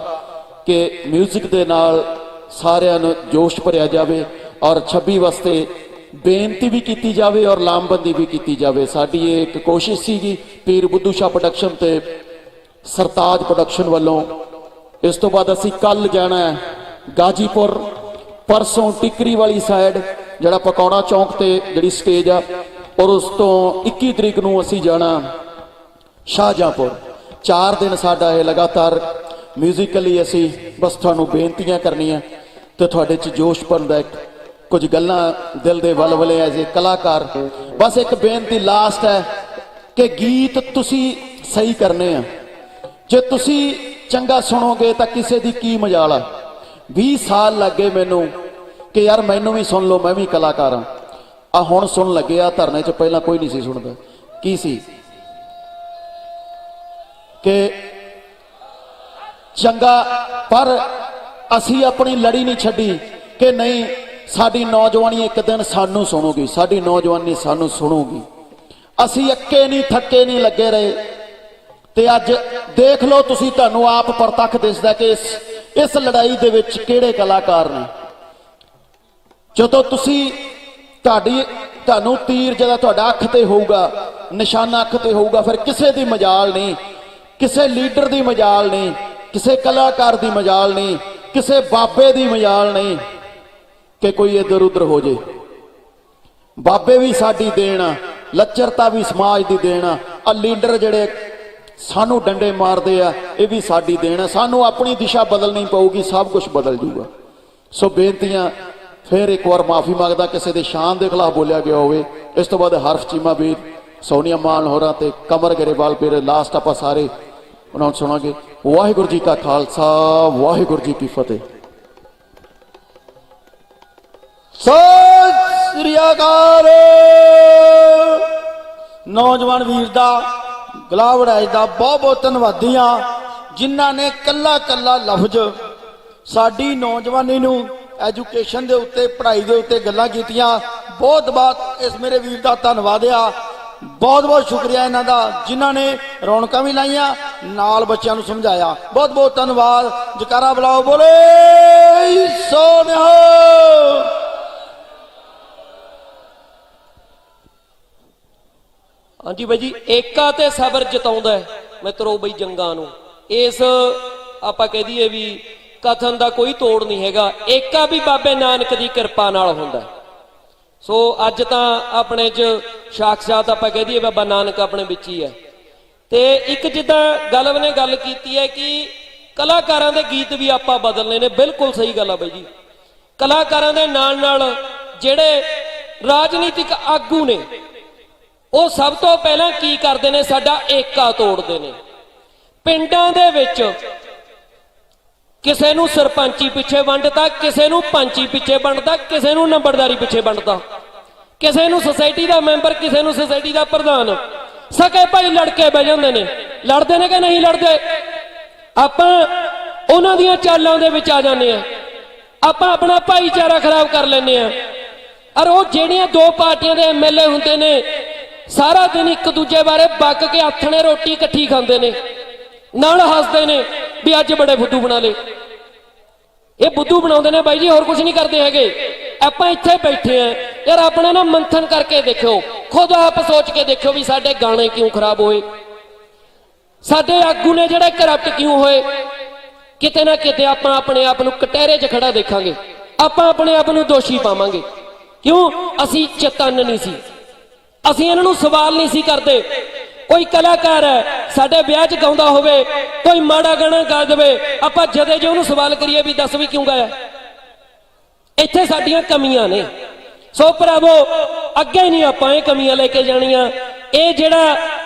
ਕਿ ਮਿਊਜ਼ਿਕ ਦੇ ਨਾਲ ਸਾਰਿਆਂ ਨੂੰ ਜੋਸ਼ ਭਰਿਆ ਜਾਵੇ। ਔਰ 26 ਵਾਸਤੇ ਬੇਨਤੀ ਵੀ ਕੀਤੀ ਜਾਵੇ ਔਰ ਲਾਮਬੰਦੀ ਵੀ ਕੀਤੀ ਜਾਵੇ। ਸਾਡੀ ਇਹ ਇੱਕ ਕੋਸ਼ਿਸ਼ ਸੀਗੀ ਪੀਰ ਬੁੱਧੂ ਸ਼ਾਹ ਪ੍ਰੋਡਕਸ਼ਨ ਤੇ ਸਰਤਾਜ ਪ੍ਰੋਡਕਸ਼ਨ ਵੱਲੋਂ। ਇਸ ਤੋਂ ਬਾਅਦ ਅਸੀਂ ਕੱਲ ਜਾਣਾ ਹੈ ਗਾਜੀਪੁਰ, ਪਰਸੋਂ ਟਿਕਰੀ ਵਾਲੀ ਸਾਈਡ ਜਿਹੜਾ ਪਕੌੜਾ ਚੌਂਕ ਤੇ ਜਿਹੜੀ ਸਟੇਜ ਆ, ਔਰ ਉਸ ਤੋਂ 21 ਤਰੀਕ ਨੂੰ ਅਸੀਂ ਜਾਣਾ ਸ਼ਾਹਜਹਾਂਪੁਰ। 4 ਦਿਨ ਸਾਡਾ ਇਹ ਲਗਾਤਾਰ ਮਿਊਜ਼ੀਕਲੀ ਅਸੀਂ ਬਸ ਤੁਹਾਨੂੰ ਬੇਨਤੀਆਂ ਕਰਨੀਆਂ ਤੇ ਤੁਹਾਡੇ 'ਚ ਜੋਸ਼ ਭਰਦਾ ਇੱਕ ਕੁਝ ਗੱਲਾਂ ਦਿਲ ਦੇ ਵਲਵਲੇ ਐਜ਼ ਏ ਕਲਾਕਾਰ। ਬਸ ਇੱਕ ਬੇਨਤੀ ਲਾਸਟ ਹੈ ਕਿ ਗੀਤ ਤੁਸੀਂ ਸਹੀ ਕਰਨੇ ਆ। ਜੇ ਤੁਸੀਂ ਚੰਗਾ ਸੁਣੋਗੇ ਤਾਂ ਕਿਸੇ ਦੀ ਕੀ ਮਜਾਲ ਆ। 20 ਸਾਲ ਲੱਗੇ ਮੈਨੂੰ ਕਿ ਯਾਰ ਮੈਨੂੰ ਵੀ ਸੁਣ ਲਓ, ਮੈਂ ਵੀ ਕਲਾਕਾਰ ਹਾਂ। ਆ ਹੁਣ ਸੁਣ ਲੱਗਿਆ ਧਰਨੇ 'ਚ, ਪਹਿਲਾਂ ਕੋਈ ਨਹੀਂ ਸੀ ਸੁਣਦਾ। ਕੀ ਸੀ ਕਿ ਚੰਗਾ, ਪਰ ਅਸੀਂ ਆਪਣੀ ਲੜੀ ਨਹੀਂ ਛੱਡੀ ਕਿ ਨਹੀਂ ਸਾਡੀ ਨੌਜਵਾਨੀ ਇੱਕ ਦਿਨ ਸਾਨੂੰ ਸੁਣੂਗੀ, ਸਾਡੀ ਨੌਜਵਾਨੀ ਸਾਨੂੰ ਸੁਣੂਗੀ। ਅਸੀਂ ਅੱਕੇ ਨਹੀਂ ਥੱਕੇ ਨਹੀਂ ਲੱਗੇ ਰਹੇ। ਤੇ ਅੱਜ ਦੇਖ ਲਓ ਤੁਸੀਂ, ਤੁਹਾਨੂੰ ਆਪ ਪ੍ਰਤੱਖ ਦਿਸਦਾ ਕਿ ਇਸ ਲੜਾਈ ਦੇ ਵਿੱਚ ਕਿਹੜੇ ਕਲਾਕਾਰ ਨੇ। ਜਦੋਂ ਤੁਸੀਂ ਤੁਹਾਨੂੰ ਤੀਰ ਜਿਹੜਾ ਤੁਹਾਡਾ ਅੱਖ ਤੇ ਹੋਊਗਾ, ਨਿਸ਼ਾਨਾ ਅੱਖ ਤੇ ਹੋਊਗਾ, ਫਿਰ ਕਿਸੇ ਦੀ ਮਜਾਲ ਨਹੀਂ, ਕਿਸੇ ਲੀਡਰ ਦੀ ਮਜਾਲ ਨਹੀਂ, ਕਿਸੇ ਕਲਾਕਾਰ ਦੀ ਮਜਾਲ ਨਹੀਂ, ਕਿਸੇ ਬਾਬੇ ਦੀ ਮਜਾਲ ਨਹੀਂ ਕਿ ਕੋਈ ਇੱਧਰ ਉੱਧਰ ਹੋ ਜੇ। ਬਾਬੇ ਵੀ ਸਾਡੀ ਦੇਣ ਆ, ਲੱਚਰਤਾ ਵੀ ਸਮਾਜ ਦੀ ਦੇਣ ਆ ਲੀਡਰ ਜਿਹੜੇ ਸਾਨੂੰ ਡੰਡੇ ਮਾਰਦੇ ਆ ਇਹ ਵੀ ਸਾਡੀ ਦੇਣ ਆ। ਸਾਨੂੰ ਆਪਣੀ ਦਿਸ਼ਾ ਬਦਲਣੀ ਪਊਗੀ, ਸਭ ਕੁਝ ਬਦਲ ਜੂਗਾ। ਸੋ ਬੇਨਤੀਆਂ, ਫਿਰ ਇੱਕ ਵਾਰ ਮਾਫੀ ਮੰਗਦਾ ਕਿਸੇ ਦੇ ਸ਼ਾਨ ਦੇ ਖਿਲਾਫ ਬੋਲਿਆ ਗਿਆ ਹੋਵੇ। ਇਸ ਤੋਂ ਬਾਅਦ ਹਰਫ ਚੀਮਾ ਵੀਰ, ਸੋਨੀਆ ਮਾਨ ਹੋਰਾਂ ਤੇ ਕਮਰ ਗਰੇਵਾਲ ਵੀਰ, ਲਾਸਟ ਆਪਾਂ ਸਾਰੇ ਉਹਨਾਂ ਨੂੰ ਸੁਣਾਂਗੇ। ਵਾਹਿਗੁਰੂ ਜੀ ਕਾ ਖਾਲਸਾ, ਵਾਹਿਗੁਰੂ ਜੀ ਕੀ ਫਤਿਹ। ਸਤਿ ਸ੍ਰੀ ਅਕਾਲ। ਨੌਜਵਾਨ ਵੀਰ ਦਾ, ਗੁਲਾਬ ਰਾਜ ਦਾ ਬਹੁਤ ਬਹੁਤ ਧੰਨਵਾਦੀ ਹਾਂ ਜਿਨ੍ਹਾਂ ਨੇ ਕੱਲਾ ਕੱਲਾ ਲਫ਼ਜ਼ ਸਾਡੀ ਨੌਜਵਾਨੀ ਨੂੰ ਐਜੂਕੇਸ਼ਨ ਦੇ ਉੱਤੇ, ਪੜ੍ਹਾਈ ਦੇ ਉੱਤੇ ਗੱਲਾਂ ਕੀਤੀਆਂ। ਬਹੁਤ ਬਹੁਤ ਇਸ ਮੇਰੇ ਵੀਰ ਦਾ ਧੰਨਵਾਦ ਆ। ਬਹੁਤ ਬਹੁਤ ਸ਼ੁਕਰੀਆ ਇਹਨਾਂ ਦਾ ਜਿਨ੍ਹਾਂ ਨੇ ਰੌਣਕਾਂ ਵੀ ਲਾਈਆਂ, ਨਾਲ ਬੱਚਿਆਂ ਨੂੰ ਸਮਝਾਇਆ। ਬਹੁਤ ਬਹੁਤ ਧੰਨਵਾਦ। ਜਕਾਰਾ ਬੁਲਾਓ, ਬੋਲੇ ਸੋ ਨਿਹਾਲ। ਹਾਂਜੀ ਬਾਈ ਜੀ, ਏਕਾ ਤੇ ਸਬਰ ਜਿਤਾਉਂਦਾ ਮਿੱਤਰੋ ਬਈ ਜੰਗਾਂ ਨੂੰ। ਇਸ ਆਪਾਂ ਕਹਿ ਦਈਏ ਵੀ ਕਥਨ ਦਾ ਕੋਈ ਤੋੜ ਨਹੀਂ ਹੈਗਾ। ਏਕਾ ਵੀ ਬਾਬੇ ਨਾਨਕ ਦੀ ਕਿਰਪਾ ਨਾਲ ਹੁੰਦਾ। ਸੋ ਅੱਜ ਤਾਂ ਆਪਣੇ 'ਚ ਸਾਖਸ਼ਾਤ ਆਪਾਂ ਕਹਿ ਦਈਏ ਬਾਬਾ ਨਾਨਕ ਆਪਣੇ ਵਿੱਚ ਹੀ ਹੈ। ਤੇ ਇੱਕ ਜਿੱਦਾਂ ਗਲਬ ਨੇ ਗੱਲ ਕੀਤੀ ਹੈ ਕਿ ਕਲਾਕਾਰਾਂ ਦੇ ਗੀਤ ਵੀ ਆਪਾਂ ਬਦਲਨੇ ਨੇ, ਬਿਲਕੁਲ ਸਹੀ ਗੱਲ ਆ ਬਾਈ ਜੀ। ਕਲਾਕਾਰਾਂ ਦੇ ਨਾਲ ਨਾਲ ਜਿਹੜੇ ਰਾਜਨੀਤਿਕ ਆਗੂ ਨੇ ਉਹ ਸਭ ਤੋਂ ਪਹਿਲਾਂ ਕੀ ਕਰਦੇ ਨੇ, ਸਾਡਾ ਏਕਾ ਤੋੜਦੇ ਨੇ। ਪਿੰਡਾਂ ਦੇ ਵਿੱਚ ਕਿਸੇ ਨੂੰ ਸਰਪੰਚੀ ਪਿੱਛੇ ਵੰਡਤਾ, ਕਿਸੇ ਨੂੰ ਪੰਚੀ ਪਿੱਛੇ ਵੰਡਤਾ, ਕਿਸੇ ਨੂੰ ਨੰਬਰਦਾਰੀ ਪਿੱਛੇ ਵੰਡਤਾ, ਕਿਸੇ ਨੂੰ ਸੁਸਾਇਟੀ ਦਾ ਮੈਂਬਰ, ਕਿਸੇ ਨੂੰ ਸੁਸਾਇਟੀ ਦਾ ਪ੍ਰਧਾਨ। ਸਕੇ ਭਾਈ ਲੜ ਕੇ ਬਹਿ ਜਾਂਦੇ ਨੇ। ਲੜਦੇ ਨੇ ਕਿ ਨਹੀਂ ਲੜਦੇ? ਆਪਾਂ ਉਹਨਾਂ ਦੀਆਂ ਚਾਲਾਂ ਦੇ ਵਿੱਚ ਆ ਜਾਂਦੇ ਆ, ਆਪਾਂ ਆਪਣਾ ਭਾਈਚਾਰਾ ਖਰਾਬ ਕਰ ਲੈਂਦੇ ਆ। ਔਰ ਉਹ ਜਿਹੜੀਆਂ ਦੋ ਪਾਰਟੀਆਂ ਦੇ ਐਮਐਲਏ ਹੁੰਦੇ ਨੇ, ਸਾਰਾ ਦਿਨ ਇੱਕ ਦੂਜੇ ਬਾਰੇ ਬੱਕ ਕੇ ਆਥਣੇ ਰੋਟੀ ਇਕੱਠੀ ਖਾਂਦੇ ਨੇ, ਨਾਲ ਹੱਸਦੇ ਨੇ ਵੀ ਅੱਜ ਬੜੇ ਬੁੱਧੂ ਬਣਾ ਲਏ। ਇਹ ਬੁੱਧੂ ਬਣਾਉਂਦੇ ਨੇ ਬਾਈ ਜੀ, ਹੋਰ ਕੁਝ ਨਹੀਂ ਕਰਦੇ ਹੈਗੇ। ਆਪਾਂ ਇੱਥੇ ਬੈਠੇ ਆ ਯਾਰ, ਆਪਣਾ ਨਾ ਮੰਥਨ ਕਰਕੇ ਦੇਖਿਓ, ਖੁਦ ਆਪ ਸੋਚ ਕੇ ਦੇਖਿਓ ਵੀ ਸਾਡੇ ਗਾਣੇ ਕਿਉਂ ਖਰਾਬ ਹੋਏ, ਸਾਡੇ ਆਗੂ ਨੇ ਜਿਹੜੇ ਕਰਪਟ ਕਿਉਂ ਹੋਏ। ਕਿਤੇ ਨਾ ਕਿਤੇ ਆਪਾਂ ਆਪਣੇ ਆਪ ਨੂੰ ਕਟਹਿਰੇ 'ਚ ਖੜਾ ਦੇਖਾਂਗੇ, ਆਪਾਂ ਆਪਣੇ ਆਪ ਨੂੰ ਦੋਸ਼ੀ ਪਾਵਾਂਗੇ। ਕਿਉਂ? ਅਸੀਂ ਚੇਤਨ ਨਹੀਂ ਸੀ, ਅਸੀਂ ਇਹਨਾਂ ਨੂੰ ਸਵਾਲ ਨਹੀਂ ਸੀ ਕਰਦੇ। ਕੋਈ ਕਲਾਕਾਰ ਹੈ ਸਾਡੇ ਵਿਆਹ 'ਚ ਗਾਉਂਦਾ ਹੋਵੇ, ਕੋਈ ਮਾੜਾ ਗਾਣਾ ਗਾ ਦੇਵੇ, ਆਪਾਂ ਜਦੇ ਜੇ ਉਹਨੂੰ ਸਵਾਲ ਕਰੀਏ ਵੀ ਦੱਸ ਵੀ ਕਿਉਂ ਗਾਇਆ। ਇੱਥੇ ਸਾਡੀਆਂ ਕਮੀਆਂ ਨੇ। ਸੋ ਭਰਾਵੋ, ਅੱਗੇ ਨਹੀਂ ਆਪਾਂ ਇਹ ਕਮੀਆਂ ਲੈ ਕੇ ਜਾਣੀਆਂ। ਇਹ ਜਿਹੜਾ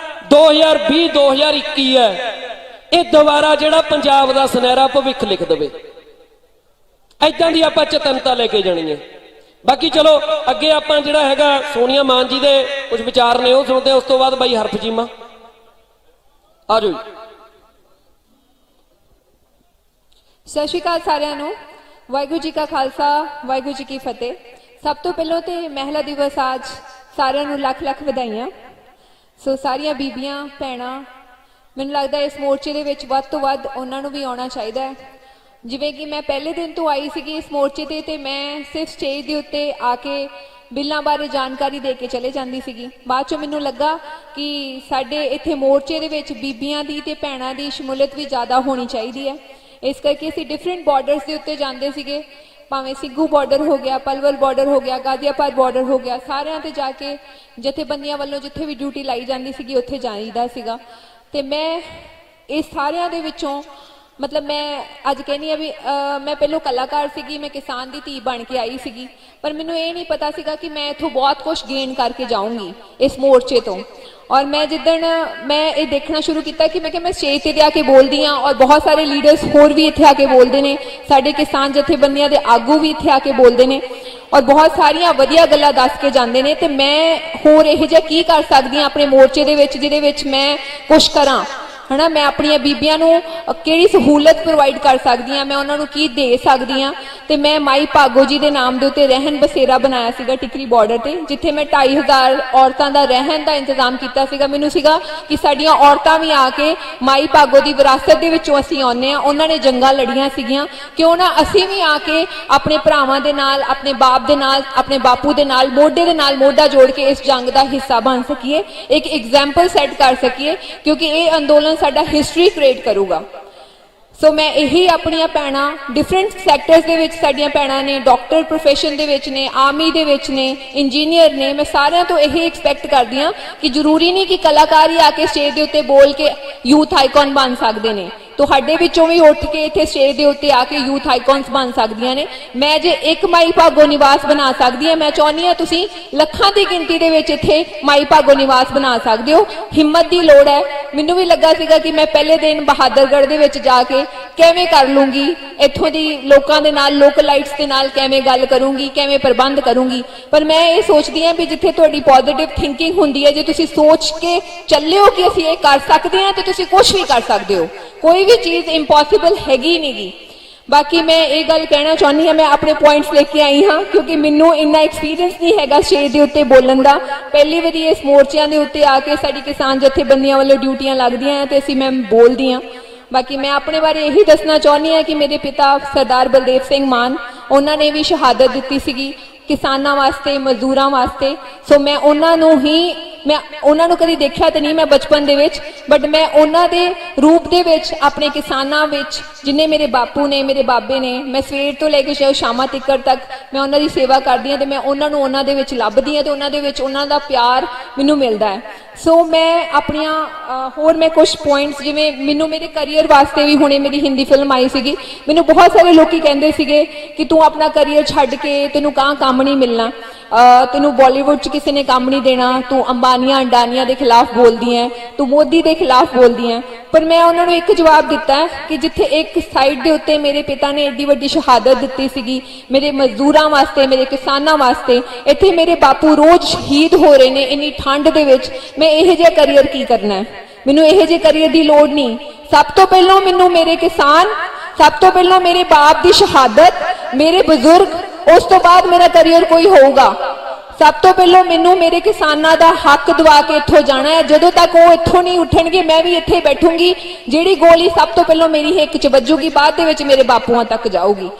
2020 2021 ਹੈ, ਇਹ ਦੁਬਾਰਾ ਜਿਹੜਾ ਪੰਜਾਬ ਦਾ ਸੁਨਹਿਰਾ ਭਵਿੱਖ ਲਿਖ ਦੇਵੇ, ਏਦਾਂ ਦੀ ਆਪਾਂ ਚੇਤਨਤਾ ਲੈ ਕੇ ਜਾਣੀ ਹੈ। ਬਾਕੀ ਚਲੋ ਅੱਗੇ ਆਪਾਂ ਜਿਹੜਾ ਹੈਗਾ ਸੋਨੀਆ ਮਾਨ ਜੀ ਦੇ ਕੁਝ ਵਿਚਾਰ ਨੇ ਉਹ ਸੁਣਦੇ। ਉਸ ਤੋਂ ਬਾਅਦ ਬਾਈ ਹਰਫ ਚੀਮਾ ਆ ਜਾਓ। ਸਤਿ ਸ਼੍ਰੀ ਅਕਾਲ ਸਾਰਿਆਂ ਨੂੰ। ਵਾਹਿਗੁਰੂ ਜੀ ਕਾ ਖਾਲਸਾ, ਵਾਹਿਗੁਰੂ ਜੀ ਕੀ ਫਤਿਹ। ਸਭ ਤੋਂ ਪਹਿਲਾਂ ਤੇ ਮਹਿਲਾ ਦਿਵਸ ਅੱਜ ਸਾਰਿਆਂ ਨੂੰ ਲੱਖ ਲੱਖ ਵਧਾਈਆਂ। ਸੋ ਸਾਰੀਆਂ ਬੀਬੀਆਂ ਭੈਣਾਂ, ਮੈਨੂੰ ਲੱਗਦਾ ਇਸ ਮੋਰਚੇ ਦੇ ਵਿੱਚ ਵੱਧ ਤੋਂ ਵੱਧ ਉਹਨਾਂ ਨੂੰ ਵੀ ਆਉਣਾ ਚਾਹੀਦਾ ਹੈ। ਜਿਵੇਂ ਕਿ ਮੈਂ ਪਹਿਲੇ ਦਿਨ ਤੋਂ ਆਈ ਸੀਗੀ ਇਸ ਮੋਰਚੇ ਤੇ ਮੈਂ ਸਿਰਫ ਸਟੇਜ ਦੇ ਉੱਤੇ ਆ ਕੇ ਬਿੱਲਾਂ ਬਾਰੇ ਜਾਣਕਾਰੀ ਦੇ ਕੇ ਚਲੇ ਜਾਂਦੀ ਸੀਗੀ। ਬਾਅਦ ਚੋਂ ਮੈਨੂੰ ਲੱਗਾ ਕਿ ਸਾਡੇ ਇੱਥੇ ਮੋਰਚੇ ਦੇ ਵਿੱਚ ਬੀਬੀਆਂ ਦੀ ਤੇ ਭੈਣਾਂ ਦੀ ਸ਼ਮੂਲੀਅਤ ਵੀ ਜ਼ਿਆਦਾ ਹੋਣੀ ਚਾਹੀਦੀ ਹੈ। ਇਸ ਕਰਕੇ ਅਸੀਂ ਡਿਫਰੈਂਟ ਬਾਰਡਰਸ ਦੇ ਉੱਤੇ ਜਾਂਦੇ ਸੀਗੇ, ਭਾਵੇਂ ਸਿੱਗੂ ਬਾਰਡਰ ਹੋ ਗਿਆ, ਪਲਵਲ ਬਾਰਡਰ ਹੋ ਗਿਆ, ਗਾਜ਼ੀਆਬਾਦ ਬਾਰਡਰ ਹੋ ਗਿਆ, ਸਾਰਿਆਂ ਤੇ ਜਾ ਕੇ ਜਥੇਬੰਦੀਆਂ ਵੱਲੋਂ ਜਿੱਥੇ ਵੀ ਡਿਊਟੀ ਲਾਈ ਜਾਂਦੀ ਸੀਗੀ ਉੱਥੇ ਜਾਈਦਾ ਸੀਗਾ। ਤੇ ਮੈਂ ਇਹ ਸਾਰਿਆਂ ਦੇ ਵਿੱਚੋਂ ਮਤਲਬ ਮੈਂ ਅੱਜ ਕਹਿੰਦੀ ਆ ਵੀ ਮੈਂ ਪਹਿਲੋਂ ਕਲਾਕਾਰ ਸੀਗੀ, ਮੈਂ ਕਿਸਾਨ ਦੀ ਧੀ ਬਣ ਕੇ ਆਈ ਸੀਗੀ, ਪਰ ਮੈਨੂੰ ਇਹ ਨਹੀਂ ਪਤਾ ਸੀਗਾ ਕਿ ਮੈਂ ਇੱਥੋਂ ਬਹੁਤ ਕੁਝ ਗੇਨ ਕਰਕੇ ਜਾਊਂਗੀ ਇਸ ਮੋਰਚੇ ਤੋਂ। ਔਰ ਮੈਂ ਜਿੱਦਣ ਮੈਂ ਇਹ ਦੇਖਣਾ ਸ਼ੁਰੂ ਕੀਤਾ ਕਿ ਮੈਂ ਸਟੇਜ ਤੇ ਆ ਕੇ ਬੋਲਦੀ ਹਾਂ ਔਰ ਬਹੁਤ ਸਾਰੇ ਲੀਡਰਸ ਹੋਰ ਵੀ ਇੱਥੇ ਆ ਕੇ ਬੋਲਦੇ ਨੇ, ਸਾਡੇ ਕਿਸਾਨ ਜਥੇਬੰਦੀਆਂ ਦੇ ਆਗੂ ਵੀ ਇੱਥੇ ਆ ਕੇ ਬੋਲਦੇ ਨੇ ਔਰ ਬਹੁਤ ਸਾਰੀਆਂ ਵਧੀਆ ਗੱਲਾਂ ਦੱਸ ਕੇ ਜਾਂਦੇ ਨੇ, ਤੇ ਮੈਂ ਹੋਰ ਇਹੋ ਜਿਹਾ ਕੀ ਕਰ ਸਕਦੀ ਹਾਂ ਆਪਣੇ ਮੋਰਚੇ ਦੇ ਵਿੱਚ ਜਿਹਦੇ ਵਿੱਚ ਮੈਂ ਕੁਝ ਕਰਾਂ, ਹਨਾ। ਮੈਂ ਆਪਣੀਆਂ ਬੀਬੀਆਂ ਨੂੰ ਕਿਹੜੀ ਸਹੂਲਤ ਪ੍ਰੋਵਾਈਡ ਕਰ ਸਕਦੀ ਹਾਂ, ਮੈਂ ਉਹਨਾਂ ਨੂੰ ਕੀ ਦੇ ਸਕਦੀ ਹਾਂ। ਤੇ ਮੈਂ ਮਾਈ ਭਾਗੋ ਜੀ ਦੇ ਨਾਮ ਦੇ ਉੱਤੇ ਰਹਿਣ ਬਸੇਰਾ ਬਣਾਇਆ ਸੀਗਾ ਟਿਕਰੀ ਬਾਰਡਰ ਤੇ, ਜਿੱਥੇ ਮੈਂ 2500 ਔਰਤਾਂ ਦਾ ਰਹਿਣ ਦਾ ਇੰਤਜ਼ਾਮ ਕੀਤਾ ਸੀਗਾ। ਮੈਨੂੰ ਸੀਗਾ ਕਿ ਸਾਡੀਆਂ ਔਰਤਾਂ ਵੀ ਆ ਕੇ ਮਾਈ ਭਾਗੋ ਦੀ ਵਿਰਾਸਤ ਦੇ ਵਿੱਚੋਂ ਅਸੀਂ ਆਉਂਦੇ ਹਾਂ, ਉਹਨਾਂ ਨੇ ਜੰਗਾਂ ਲੜੀਆਂ ਸੀਗੀਆਂ, ਕਿਉਂ ਨਾ ਅਸੀਂ ਵੀ ਆ ਕੇ ਆਪਣੇ ਭਰਾਵਾਂ ਦੇ ਨਾਲ, ਆਪਣੇ ਬਾਪ ਦੇ ਨਾਲ, ਆਪਣੇ ਬਾਪੂ ਦੇ ਨਾਲ ਮੋਢੇ ਦੇ ਨਾਲ ਮੋਢਾ ਜੋੜ ਕੇ ਇਸ ਜੰਗ ਦਾ ਹਿੱਸਾ ਬਣ ਸਕੀਏ, ਇੱਕ ਐਗਜ਼ਾਮਪਲ ਸੈੱਟ ਕਰ ਸਕੀਏ, ਕਿਉਂਕਿ ਇਹ ਅੰਦੋਲਨ ਸਾਡਾ ਹਿਸਟਰੀ ਕ੍ਰੀਏਟ ਕਰੂਗਾ। ਸੋ ਮੈਂ ਇਹੀ ਆਪਣੀਆਂ ਭੈਣਾਂ ਡਿਫਰੈਂਟ ਸੈਕਟਰਸ ਦੇ ਵਿੱਚ ਸਾਡੀਆਂ ਭੈਣਾਂ ਨੇ, ਡਾਕਟਰ ਪ੍ਰੋਫੈਸ਼ਨ ਦੇ ਵਿੱਚ ਨੇ, ਆਰਮੀ ਦੇ ਵਿੱਚ ਨੇ, ਇੰਜੀਨੀਅਰ ਨੇ, ਮੈਂ ਸਾਰਿਆਂ ਤੋਂ ਇਹੀ ਐਕਸਪੈਕਟ ਕਰਦੀ ਹਾਂ ਕਿ ਜ਼ਰੂਰੀ ਨਹੀਂ ਕਿ ਕਲਾਕਾਰ ਹੀ ਆ ਕੇ ਸਟੇਜ ਦੇ ਉੱਤੇ ਬੋਲ ਕੇ ਯੂਥ ਆਈਕਨ ਬਣ ਸਕਦੇ ਨੇ, ਤੁਹਾਡੇ ਵਿੱਚੋਂ ਵੀ ਉੱਠ ਕੇ ਇੱਥੇ ਸਟੇਜ ਦੇ ਉੱਤੇ ਆ ਕੇ ਯੂਥ ਆਈਕਨਸ ਬਣ ਸਕਦੀਆਂ ਨੇ। ਮੈਂ ਜੇ ਇੱਕ ਮਾਈ ਭਾਗੋ ਨਿਵਾਸ ਬਣਾ ਸਕਦੀ ਹਾਂ, ਮੈਂ ਚਾਹੁੰਦੀ ਹਾਂ ਤੁਸੀਂ ਲੱਖਾਂ ਦੀ ਗਿਣਤੀ ਦੇ ਵਿੱਚ ਇੱਥੇ ਮਾਈ ਭਾਗੋ ਨਿਵਾਸ ਬਣਾ ਸਕਦੇ ਹੋ। ਹਿੰਮਤ ਦੀ ਲੋੜ ਹੈ। ਮੈਨੂੰ ਵੀ ਲੱਗਾ ਸੀਗਾ ਕਿ ਮੈਂ ਪਹਿਲੇ ਦਿਨ ਬਹਾਦਰਗੜ੍ਹ ਦੇ ਵਿੱਚ ਜਾ ਕੇ ਕਿਵੇਂ ਕਰ ਲੂੰਗੀ, ਇੱਥੋਂ ਦੀ ਲੋਕਾਂ ਦੇ ਨਾਲ, ਲੋਕਲਾਈਟਸ ਦੇ ਨਾਲ ਕਿਵੇਂ ਗੱਲ ਕਰੂੰਗੀ, ਕਿਵੇਂ ਪ੍ਰਬੰਧ ਕਰੂੰਗੀ, ਪਰ ਮੈਂ ਇਹ ਸੋਚਦੀ ਹਾਂ ਵੀ ਜਿੱਥੇ ਤੁਹਾਡੀ ਪੋਜ਼ਿਟਿਵ ਥਿੰਕਿੰਗ ਹੁੰਦੀ ਹੈ, ਜੇ ਤੁਸੀਂ ਸੋਚ ਕੇ ਚੱਲਿਓ ਕਿ ਅਸੀਂ ਇਹ ਕਰ ਸਕਦੇ ਹਾਂ, ਤੇ ਤੁਸੀਂ ਕੁਝ ਵੀ ਕਰ ਸਕਦੇ ਹੋ। ਕੋਈ ਵੀ ਚੀਜ਼ ਇੰਪੋਸੀਬਲ ਹੈਗੀ ਨਹੀਂਗੀ। ਬਾਕੀ ਮੈਂ ਇਹ ਗੱਲ ਕਹਿਣਾ ਚਾਹੁੰਦੀ ਹਾਂ, ਮੈਂ ਆਪਣੇ ਪੁਆਇੰਟਸ ਲੈ ਕੇ ਆਈ ਹਾਂ ਕਿਉਂਕਿ ਮੈਨੂੰ ਇੰਨਾ ਐਕਸਪੀਰੀਅੰਸ ਨਹੀਂ ਹੈਗਾ ਸਟੇਜ ਦੇ ਉੱਤੇ ਬੋਲਣ ਦਾ। ਪਹਿਲੀ ਵਾਰੀ ਇਸ ਮੋਰਚਿਆਂ ਦੇ ਉੱਤੇ ਆ ਕੇ ਸਾਡੀ ਕਿਸਾਨ ਜਥੇਬੰਦੀਆਂ ਵੱਲੋਂ ਡਿਊਟੀਆਂ ਲੱਗਦੀਆਂ ਤੇ ਅਸੀਂ ਮੈਂ ਬੋਲਦੀ ਹਾਂ। ਬਾਕੀ ਮੈਂ ਆਪਣੇ ਬਾਰੇ ਇਹੀ ਦੱਸਣਾ ਚਾਹੁੰਦੀ ਹਾਂ ਕਿ ਮੇਰੇ ਪਿਤਾ ਸਰਦਾਰ ਬਲਦੇਵ ਸਿੰਘ ਮਾਨ, ਉਹਨਾਂ ਨੇ ਵੀ ਸ਼ਹਾਦਤ ਦਿੱਤੀ ਸੀਗੀ ਕਿਸਾਨਾਂ ਵਾਸਤੇ, ਮਜ਼ਦੂਰਾਂ ਵਾਸਤੇ। ਸੋ ਮੈਂ ਉਹਨਾਂ ਨੂੰ ਕਦੀ ਦੇਖਿਆ ਤੇ ਨਹੀਂ ਮੈਂ ਬਚਪਨ ਦੇ ਵਿੱਚ, ਬਟ ਮੈਂ ਉਹਨਾਂ ਦੇ ਰੂਪ ਦੇ ਵਿੱਚ ਆਪਣੇ ਕਿਸਾਨਾਂ ਵਿੱਚ, ਜਿੰਨੇ ਮੇਰੇ ਬਾਪੂ ਨੇ, ਮੇਰੇ ਬਾਬੇ ਨੇ, ਮੈਂ ਸਵੇਰ ਤੋਂ ਲੈ ਕੇ ਸ਼ਾਮਾਂ ਤੱਕ ਮੈਂ ਉਹਨਾਂ ਦੀ ਸੇਵਾ ਕਰਦੀ ਹਾਂ ਤੇ ਮੈਂ ਉਹਨਾਂ ਨੂੰ ਉਹਨਾਂ ਦੇ ਵਿੱਚ ਲੱਭਦੀ ਹਾਂ ਤੇ ਉਹਨਾਂ ਦੇ ਵਿੱਚ ਉਹਨਾਂ ਦਾ ਪਿਆਰ ਮੈਨੂੰ ਮਿਲਦਾ ਹੈ। ਸੋ ਮੈਂ ਆਪਣੀਆਂ ਹੋਰ ਮੈਂ ਕੁਝ ਪੁਆਇੰਟਸ, ਜਿਵੇਂ ਮੈਨੂੰ ਮੇਰੇ ਕਰੀਅਰ ਵਾਸਤੇ ਵੀ ਹੁਣੇ ਮੇਰੀ ਹਿੰਦੀ ਫਿਲਮ ਆਈ ਸੀਗੀ, ਮੈਨੂੰ ਬਹੁਤ ਸਾਰੇ ਲੋਕੀ ਕਹਿੰਦੇ ਸੀਗੇ ਕਿ ਤੂੰ ਆਪਣਾ ਕਰੀਅਰ ਛੱਡ ਕੇ ਤੈਨੂੰ ਕੰਮ ਨਹੀਂ ਮਿਲਣਾ, ਤੈਨੂੰ ਬਾਲੀਵੁੱਡ 'ਚ ਕਿਸੇ ਨੇ ਕੰਮ ਨਹੀਂ ਦੇਣਾ, ਤੂੰ ਅੰਬਾਨੀਆਂ ਅੰਡਾਨੀਆਂ ਦੇ ਖਿਲਾਫ ਬੋਲਦੀ ਹੈ, ਤੂੰ ਮੋਦੀ ਦੇ ਖਿਲਾਫ ਬੋਲਦੀ ਹੈ। ਪਰ ਮੈਂ ਉਹਨਾਂ ਨੂੰ ਇੱਕ ਜਵਾਬ ਦਿੱਤਾ ਕਿ ਜਿੱਥੇ ਇੱਕ ਸਾਈਡ ਦੇ ਉੱਤੇ ਮੇਰੇ ਪਿਤਾ ਨੇ ਏਡੀ ਵੱਡੀ ਸ਼ਹਾਦਤ ਦਿੱਤੀ ਸੀਗੀ ਮੇਰੇ ਮਜ਼ਦੂਰਾਂ ਵਾਸਤੇ, ਮੇਰੇ ਕਿਸਾਨਾਂ ਵਾਸਤੇ, ਇੱਥੇ ਮੇਰੇ ਬਾਪੂ ਰੋਜ਼ ਸ਼ਹੀਦ ਹੋ ਰਹੇ ਨੇ ਇੰਨੀ ਠੰਡ ਦੇ ਵਿੱਚ, ਮੈਂ ਇਹੋ ਜਿਹਾ ਕਰੀਅਰ ਕੀ ਕਰਨਾ ਹੈ? ਮੈਨੂੰ ਇਹੋ ਜਿਹੇ ਕਰੀਅਰ ਦੀ ਲੋੜ ਨਹੀਂ। ਸਭ ਤੋਂ ਪਹਿਲਾਂ ਮੈਨੂੰ ਮੇਰੇ ਕਿਸਾਨ, ਸਭ ਤੋਂ ਪਹਿਲਾਂ ਮੇਰੇ ਬਾਪ ਦੀ ਸ਼ਹਾਦਤ, ਮੇਰੇ ਬਜ਼ੁਰਗ, ਉਸ ਤੋਂ ਬਾਅਦ ਮੇਰਾ ਕਰੀਅਰ ਕੋਈ ਹੋਊਗਾ। ਸਭ ਤੋਂ ਪਹਿਲਾਂ ਮੈਨੂੰ ਮੇਰੇ ਕਿਸਾਨਾਂ ਦਾ ਹੱਕ ਦਵਾ ਕੇ ਇੱਥੋਂ ਜਾਣਾ ਹੈ। ਜਦੋਂ ਤੱਕ ਉਹ ਇੱਥੋਂ ਨਹੀਂ ਉੱਠਣਗੇ ਮੈਂ ਵੀ ਇੱਥੇ ਬੈਠੂੰਗੀ। ਜਿਹੜੀ ਗੋਲੀ ਸਭ ਤੋਂ ਪਹਿਲਾਂ ਮੇਰੀ ਹਿੱਕ 'ਚ ਵੱਜੂਗੀ ਬਾਅਦ ਦੇ ਵਿੱਚ ਮੇਰੇ ਬਾਪੂਆਂ ਤੱਕ ਜਾਊਗੀ।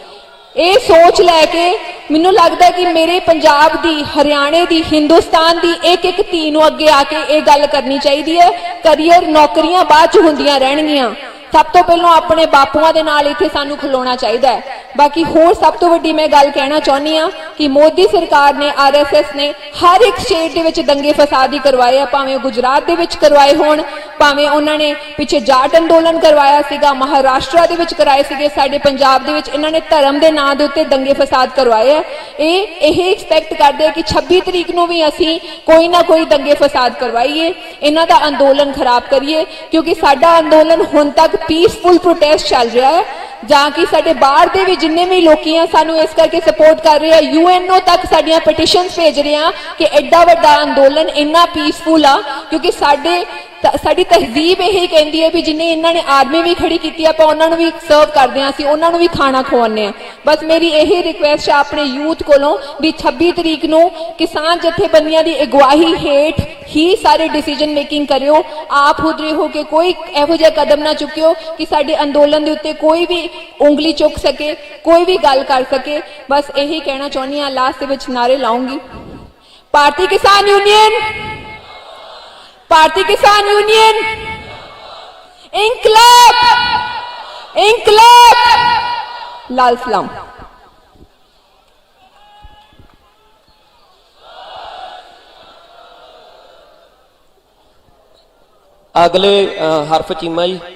ਇਹ ਸੋਚ ਲੈ ਕੇ ਮੈਨੂੰ ਲੱਗਦਾ ਕਿ ਮੇਰੇ ਪੰਜਾਬ ਦੀ, ਹਰਿਆਣੇ ਦੀ, ਹਿੰਦੁਸਤਾਨ ਦੀ ਇੱਕ ਧੀ ਨੂੰ ਅੱਗੇ ਆ ਕੇ ਇਹ ਗੱਲ ਕਰਨੀ ਚਾਹੀਦੀ ਹੈ। ਕਰੀਅਰ, ਨੌਕਰੀਆਂ ਬਾਅਦ 'ਚ ਹੁੰਦੀਆਂ ਰਹਿਣਗੀਆਂ, ਸਭ ਤੋਂ ਪਹਿਲਾਂ ਆਪਣੇ ਬਾਪੂਆਂ ਦੇ ਨਾਲ ਇੱਥੇ ਸਾਨੂੰ ਖਲੋਣਾ ਚਾਹੀਦਾ ਹੈ। ਬਾਕੀ ਹੋਰ ਸਭ ਤੋਂ ਵੱਡੀ ਮੈਂ ਗੱਲ ਕਹਿਣਾ ਚਾਹੁੰਦੀ ਹਾਂ ਕਿ ਮੋਦੀ ਸਰਕਾਰ ਨੇ, RSS ਨੇ ਹਰ ਇੱਕ ਸਟੇਟ ਦੇ ਵਿੱਚ ਦੰਗੇ ਫਸਾਦ ਹੀ ਕਰਵਾਏ ਆ, ਭਾਵੇਂ ਗੁਜਰਾਤ ਦੇ ਵਿੱਚ ਕਰਵਾਏ ਹੋਣ, ਭਾਵੇਂ ਉਹਨਾਂ ਨੇ ਪਿੱਛੇ ਜਾਟ ਅੰਦੋਲਨ ਕਰਵਾਇਆ ਸੀਗਾ, ਮਹਾਰਾਸ਼ਟਰ ਦੇ ਵਿੱਚ ਕਰਾਏ ਸੀਗੇ, ਸਾਡੇ ਪੰਜਾਬ ਦੇ ਵਿੱਚ ਇਹਨਾਂ ਨੇ ਧਰਮ ਦੇ ਨਾਂ ਦੇ ਉੱਤੇ ਦੰਗੇ ਫਸਾਦ ਕਰਵਾਏ ਆ। ਇਹ ਐਕਸਪੈਕਟ ਕਰਦੇ ਆ ਕਿ 26 ਤਰੀਕ ਨੂੰ ਵੀ ਅਸੀਂ ਕੋਈ ਨਾ ਕੋਈ ਦੰਗੇ ਫਸਾਦ ਕਰਵਾਈਏ, ਇਹਨਾਂ ਦਾ ਅੰਦੋਲਨ ਖਰਾਬ ਕਰੀਏ, ਕਿਉਂਕਿ ਸਾਡਾ ਅੰਦੋਲਨ ਹੁਣ ਤੱਕ ਪੀਸਫੁਲ ਪ੍ਰੋਟੈਸਟ ਚੱਲ ਰਿਹਾ ਹੈ। ਜਾਂ ਕਿ ਸਾਡੇ ਬਾਹਰ ਦੇ ਵੀ ਜਿੰਨੇ ਵੀ ਲੋਕੀ ਆ ਸਾਨੂੰ ਇਸ ਕਰਕੇ ਸਪੋਰਟ ਕਰ ਰਹੇ ਆ, UNO ਤੱਕ ਸਾਡੀਆਂ ਪਟੀਸ਼ਨਸ ਭੇਜ ਰਹੇ ਆ ਕਿ ਐਡਾ ਵੱਡਾ ਅੰਦੋਲਨ ਇੰਨਾ ਪੀਸਫੁਲ ਆ, ਕਿਉਂਕਿ ਸਾਡੀ ਤਹਿਜ਼ੀਬ ਇਹੀ ਕਹਿੰਦੀ ਹੈ ਵੀ ਜਿੰਨੇ ਇਹਨਾਂ ਨੇ ਆਰਮੀ ਵੀ ਖੜੀ ਕੀਤੀ ਆ, ਆਪਾਂ ਉਹਨਾਂ ਨੂੰ ਵੀ ਸਰਵ ਕਰਦੇ ਆ, ਅਸੀਂ ਉਹਨਾਂ ਨੂੰ ਵੀ ਖਾਣਾ ਖਵਾਉਂਦੇ ਆ। ਬਸ ਮੇਰੀ ਇਹੀ ਰਿਕੁਐਸਟ ਆ ਆਪਣੇ ਯੂਥ ਕੋਲੋਂ ਵੀ 26 ਤਰੀਕ ਨੂੰ ਕਿਸਾਨ ਜਥੇਬੰਦੀਆਂ ਦੀ ਅਗਵਾਈ ਹੇਠ ਹੀ ਸਾਰੇ ਡਿਸੀਜਨ ਮੇਕਿੰਗ ਕਰਿਓ। ਆਪ ਹੁਦਰੇ ਹੋ ਕੇ ਕੋਈ ਇਹੋ ਜਿਹਾ ਕਦਮ ਨਾ ਚੁੱਕਿਓ ਕਿ ਸਾਡੇ ਅੰਦੋਲਨ ਦੇ ਉੱਤੇ ਕੋਈ ਵੀ ਉਂਗਲੀ ਚੁੱਕ ਸਕੇ, ਕੋਈ ਵੀ ਗੱਲ ਕਰ ਸਕੇ। ਬਸ ਇਹੀ ਕਹਿਣਾ ਚਾਹੁੰਦੀ ਆ, ਲਾਸਟ ਦੇ ਵਿੱਚ ਨਾਰੇ ਲਾਉਂਗੀ। भारतीय किसान यूनियन, भारतीय किसान यूनियन, इंकलाब, इंकलाब, लाल सलाम। अगले हरफ चीमा जी।